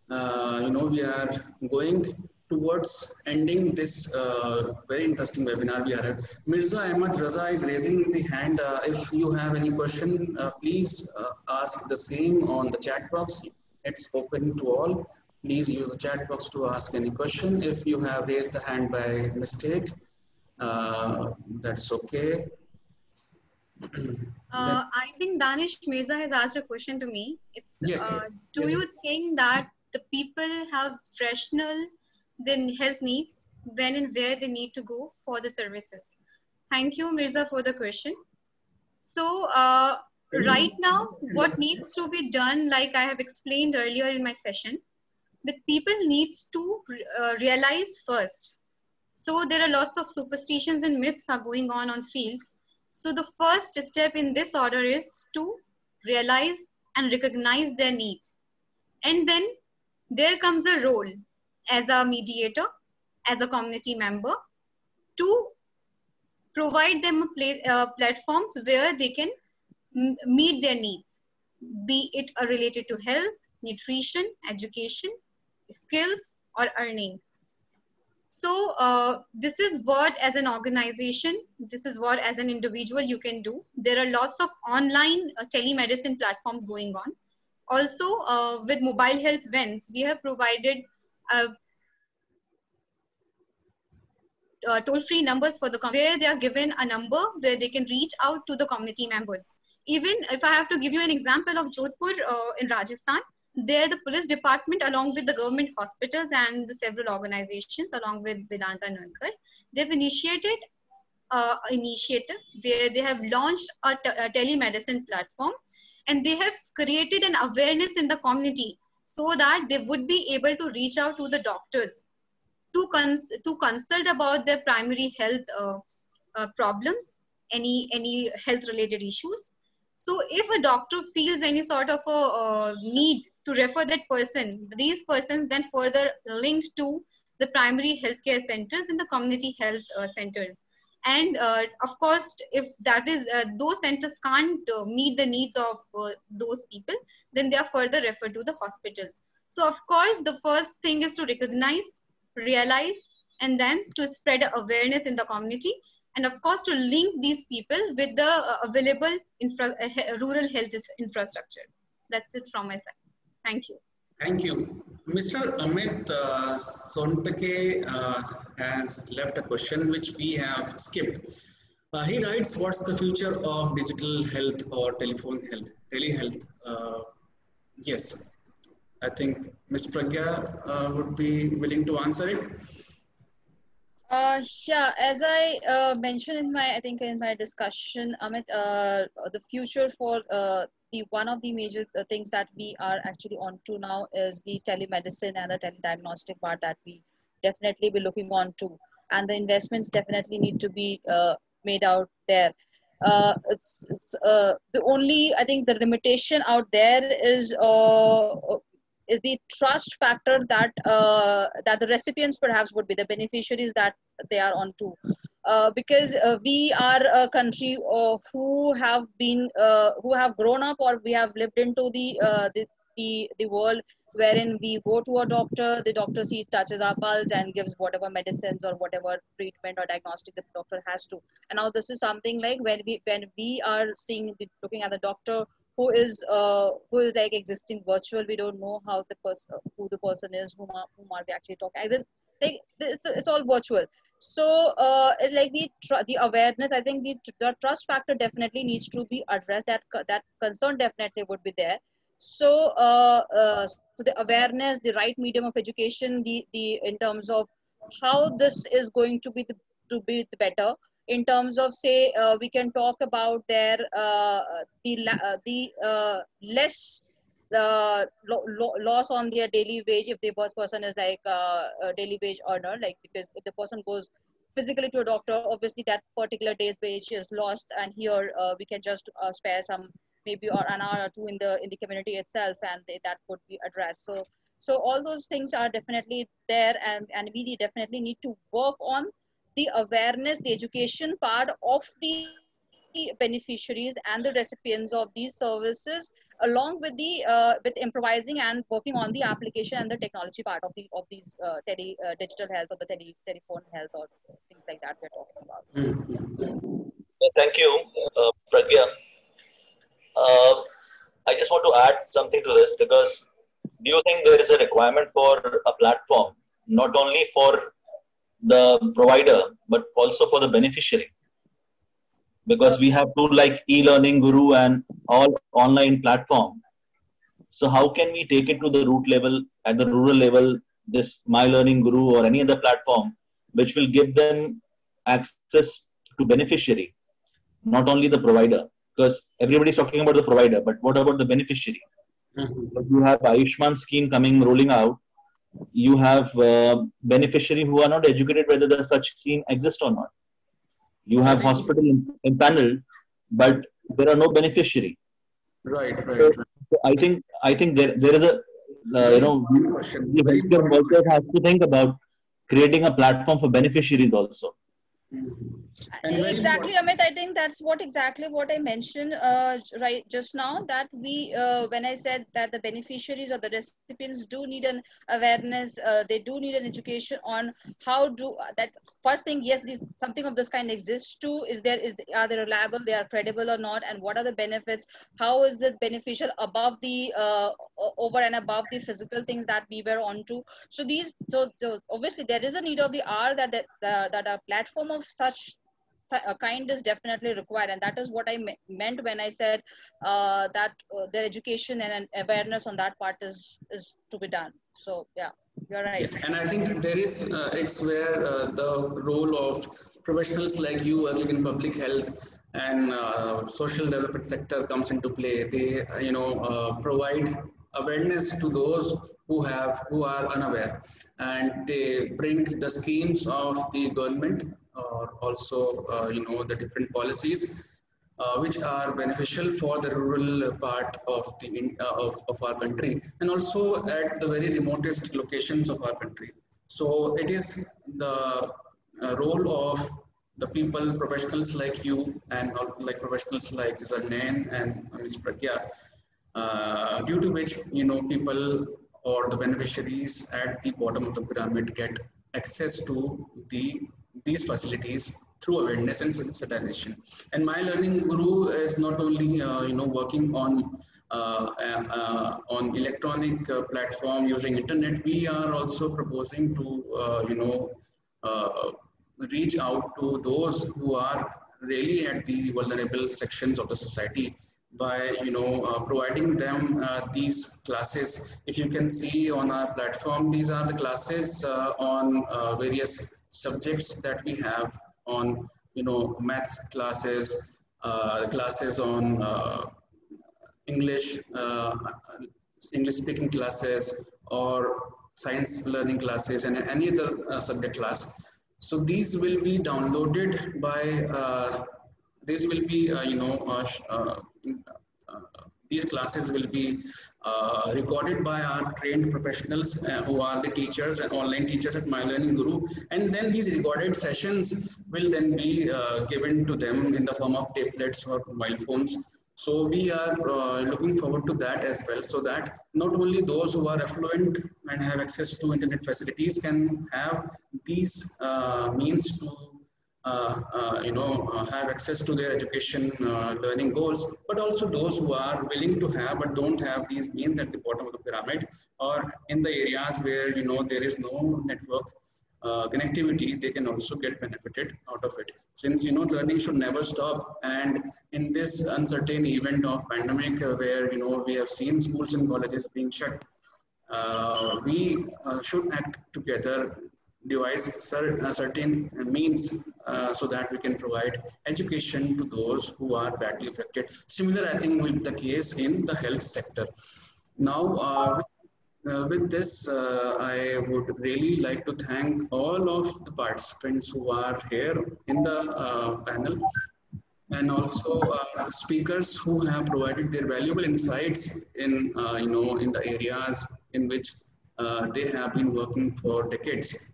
we are going towards ending this very interesting webinar we are. Mirza Ahmad Raza is raising the hand. If you have any question, please ask the same on the chat box. It's open to all. Please use the chat box to ask any question. If you have raised the hand by mistake, that's okay. I think Danish Mirza has asked a question to me. It's Yes. Do Yes. you think that the people have rational their health needs when and where they need to go for the services? Thank you, Mirza, for the question. So right now, what needs to be done, like I have explained earlier in my session, that people needs to realize first. So there are lots of superstitions and myths are going on field. So the first step in this order is to realize and recognize their needs. And then there comes a role as a mediator, as a community member, to provide them platforms where they can meet their needs, be it related to health, nutrition, education, skills, or earning. So this is what as an organization, this is what as an individual you can do. There are lots of online telemedicine platforms going on. Also with mobile health vents, we have provided toll-free numbers for the community, where they are given a number where they can reach out to the community members. Even if I have to give you an example of Jodhpur in Rajasthan, there the police department along with the government hospitals and the several organizations along with Vedanta Nandgarh, they've initiated an initiative where they have launched a telemedicine platform, and they have created an awareness in the community so that they would be able to reach out to the doctors to consult about their primary health problems, any health related issues. So if a doctor feels any sort of a need to refer that person, these persons then further linked to the primary healthcare centers and the community health centers. And of course, if that is those centers can't meet the needs of those people, then they are further referred to the hospitals. So of course, the first thing is to recognize, realize, and then to spread awareness in the community, and of course to link these people with the available rural health infrastructure. That's it from my side. Thank you. Thank you. Mr. Amit Sontake has left a question which we have skipped. He writes, what's the future of digital health or telephone health, telehealth? Yes, I think Ms. Pragya would be willing to answer it. Yeah, as I mentioned in my, I think in my discussion, Amit, the future for one of the major things that we are actually on to now is the telemedicine and the telediagnostic part that we definitely be looking on to, and the investments definitely need to be made out there. It's the only, I think the limitation out there is the trust factor that that the recipients perhaps would be the beneficiaries that they are on to, because we are a country who have been who have grown up, or we have lived into the world wherein we go to a doctor, the doctor touches our pulse and gives whatever medicines or whatever treatment or diagnostic the doctor has to. And now this is something like when we are looking at the doctor who is like existing virtual, we don't know how the person, who the person is, whom are we actually talking. As in, like it's all virtual. So it's like the awareness. I think the trust factor definitely needs to be addressed. That concern definitely would be there. So so the awareness, the right medium of education, the in terms of how this is going to be the better. In terms of, say, we can talk about their less loss on their daily wage if the person is like a daily wage earner, like, because if the person goes physically to a doctor, obviously that particular day's wage is lost, and here we can just spare some, maybe, or an hour or two in the community itself, and that could be addressed. So all those things are definitely there, and we definitely need to work on the awareness, the education part of the beneficiaries and the recipients of these services, along with the with improvising and working on the application and the technology part of these digital health or the telephone health or things like that we're talking about. Thank you, Pragya. I just want to add something to this, because do you think there is a requirement for a platform, not only for the provider, but also for the beneficiary? Because we have tools like e-learning guru and all online platform. So how can we take it to the root level, at the rural level, this My Learning Guru or any other platform, which will give them access to beneficiary, not only the provider? Because everybody's talking about the provider, but what about the beneficiary? You have Ayushman scheme rolling out. You have beneficiary who are not educated whether the such scheme exists or not. You have hospital impaneled, but there are no beneficiary. Right. So I think there is a healthcare workers have to think about creating a platform for beneficiaries also. Exactly, Amit. I think that's exactly what I mentioned right just now, that we when I said that the beneficiaries or the recipients do need an awareness, they do need an education on how do that. First thing, yes, something of this kind exists too. Are they reliable, they are credible or not, and what are the benefits? How is it beneficial above the over and above the physical things that we were onto? So obviously there is a need of the hour that a platform of such a kind is definitely required, and that is what I meant when I said that their education and awareness on that part is to be done. So yeah, you're right. Yes, and I think there is it's where the role of professionals like you working in public health and social development sector comes into play. They provide awareness to those who are unaware, and they bring the schemes of the government or also the different policies which are beneficial for the rural part of of our country, and also at the very remotest locations of our country. So it is the role of the people, professionals like you, and like professionals like Zarnain and Ms. Pragya, due to which people or the beneficiaries at the bottom of the pyramid get access to these facilities through awareness and sensitization. And My Learning Guru is not only working on electronic platform using internet. We are also proposing to reach out to those who are really at the vulnerable sections of the society by providing them these classes. If you can see on our platform, these are the classes on various subjects that we have on maths classes, classes on English speaking classes, or science learning classes, and any other subject class. So these will be downloaded by these will be these classes will be recorded by our trained professionals who are the teachers and online teachers at My Learning Guru, and then these recorded sessions will then be given to them in the form of tablets or mobile phones. So we are looking forward to that as well, so that not only those who are affluent and have access to internet facilities can have these means to have access to their education learning goals, but also those who are willing to have but don't have these means at the bottom of the pyramid, or in the areas where there is no network connectivity, they can also get benefited out of it. Since learning should never stop, and in this uncertain event of pandemic where we have seen schools and colleges being shut, we should act together, devise certain means so that we can provide education to those who are badly affected. Similar, I think, will be the case in the health sector. Now, with this, I would really like to thank all of the participants who are here in the panel, and also speakers who have provided their valuable insights in in the areas in which they have been working for decades.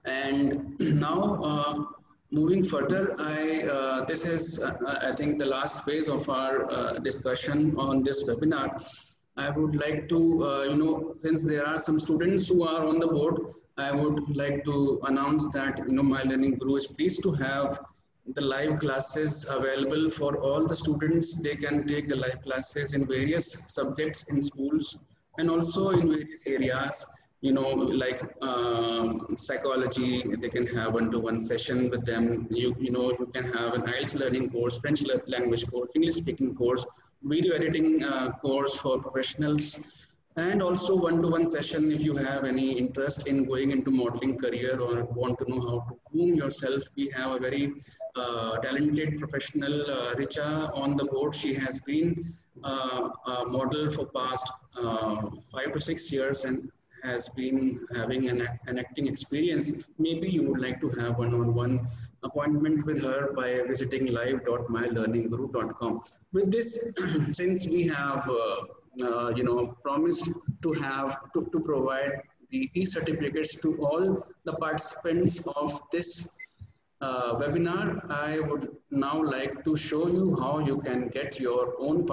And now, moving further, this is I think the last phase of our discussion on this webinar. I would like to, since there are some students who are on the board, I would like to announce that, My Learning Guru is pleased to have the live classes available for all the students. They can take the live classes in various subjects in schools and also in various areas, like psychology. They can have one-to-one session with them. You can have an IELTS learning course, French language course, English speaking course, video editing course for professionals, and also one-to-one session if you have any interest in going into modeling career or want to know how to groom yourself. We have a very talented professional, Richa, on the board. She has been a model for past 5 to 6 years and has been having an acting experience. Maybe you would like to have one-on-one appointment with her by visiting live.mylearningguru.com. With this, since we have promised to have to provide the e-certificates to all the participants of this webinar, I would now like to show you how you can get your own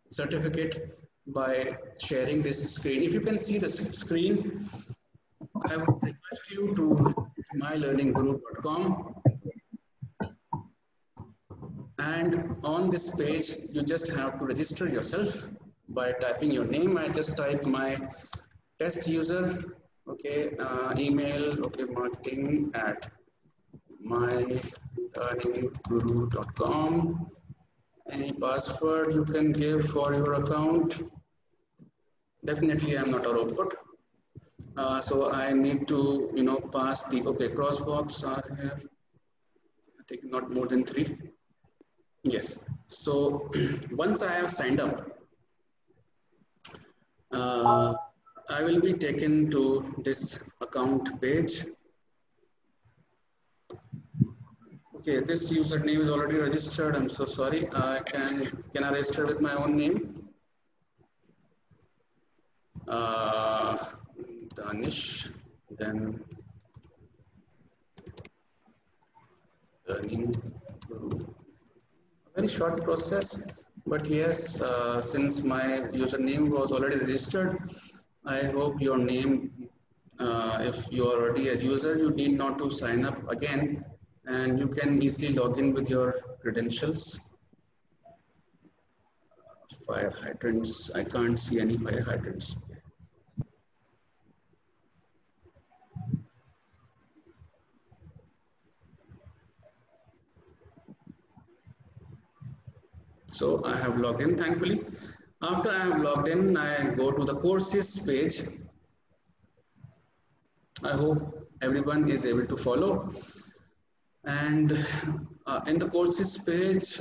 certificate by sharing this screen. If you can see the screen, I would request you to mylearningguru.com. And on this page, you just have to register yourself by typing your name. I just type my test user, okay, email, okay, marketing@mylearningguru.com. Any password you can give for your account. Definitely, I'm not a robot. So I need to, pass the, okay, cross box are here. I think not more than 3. Yes. So once I have signed up, I will be taken to this account page. Okay, this username is already registered. I'm so sorry. Can I register with my own name? Danish, then Learning Guru. Very short process, but yes, since my username was already registered, I hope your name, if you are already a user, you need not to sign up again, and you can easily log in with your credentials. Fire hydrants, I can't see any fire hydrants. So I have logged in, thankfully. After I have logged in, I go to the courses page. I hope everyone is able to follow. And in the courses page,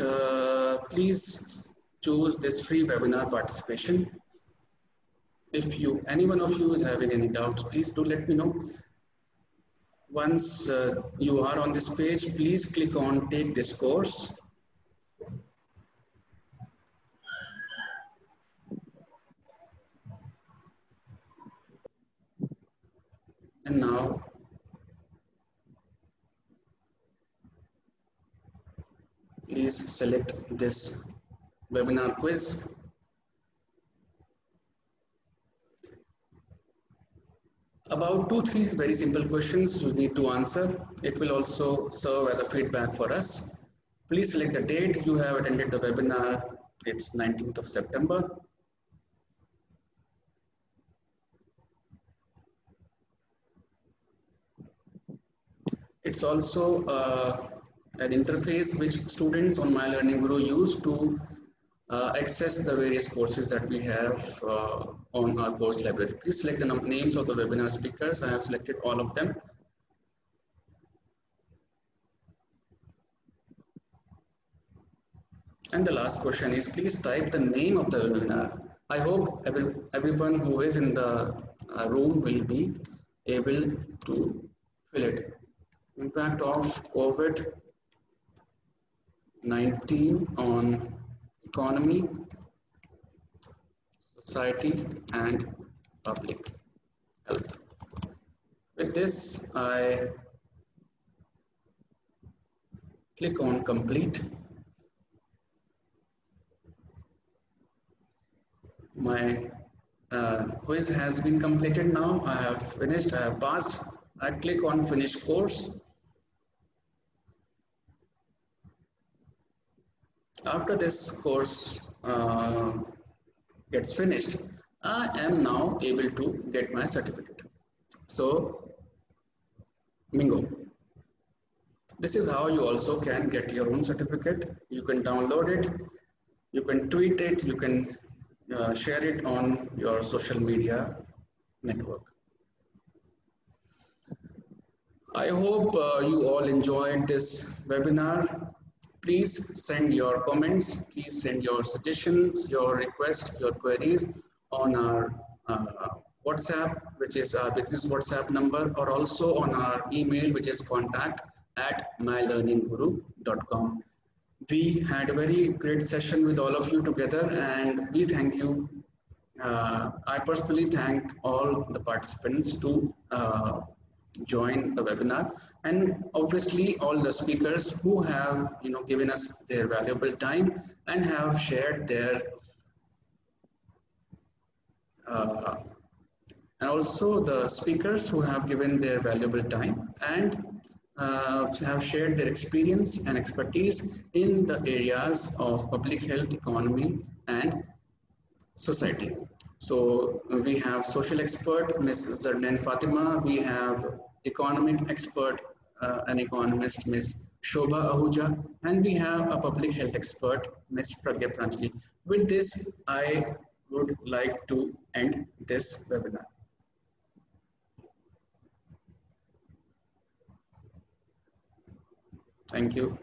please choose this free webinar participation. If any one of you is having any doubts, please do let me know. Once you are on this page, please click on take this course. And now, please select this webinar quiz. About 2-3 very simple questions you need to answer. It will also serve as a feedback for us. Please select the date you have attended the webinar. It's 19th of September. It's also an interface which students on My Learning Guru use to access the various courses that we have on our course library. Please select the names of the webinar speakers. I have selected all of them. And the last question is, please type the name of the webinar. I hope everyone who is in the room will be able to fill it. Impact of COVID-19 on economy, society and public health. With this, I click on complete. My quiz has been completed now. I have finished, I have passed. I click on finish course. After this course gets finished, I am now able to get my certificate. So, bingo. This is how you also can get your own certificate. You can download it, you can tweet it, you can share it on your social media network. I hope you all enjoyed this webinar. Please send your comments, please send your suggestions, your requests, your queries on our WhatsApp, which is our business WhatsApp number, or also on our email, which is contact@mylearningguru.com. We had a very great session with all of you together, and we thank you. I personally thank all the participants to join the webinar, and obviously all the speakers who have given us their valuable time and have shared their and also the speakers who have given their valuable time and have shared their experience and expertise in the areas of public health, economy, and society. So we have social expert, Ms. Zarnain Fatima. We have economic expert, an economist, Ms. Shobha Ahuja. And we have a public health expert, Ms. Pragya Pranjali. With this, I would like to end this webinar. Thank you.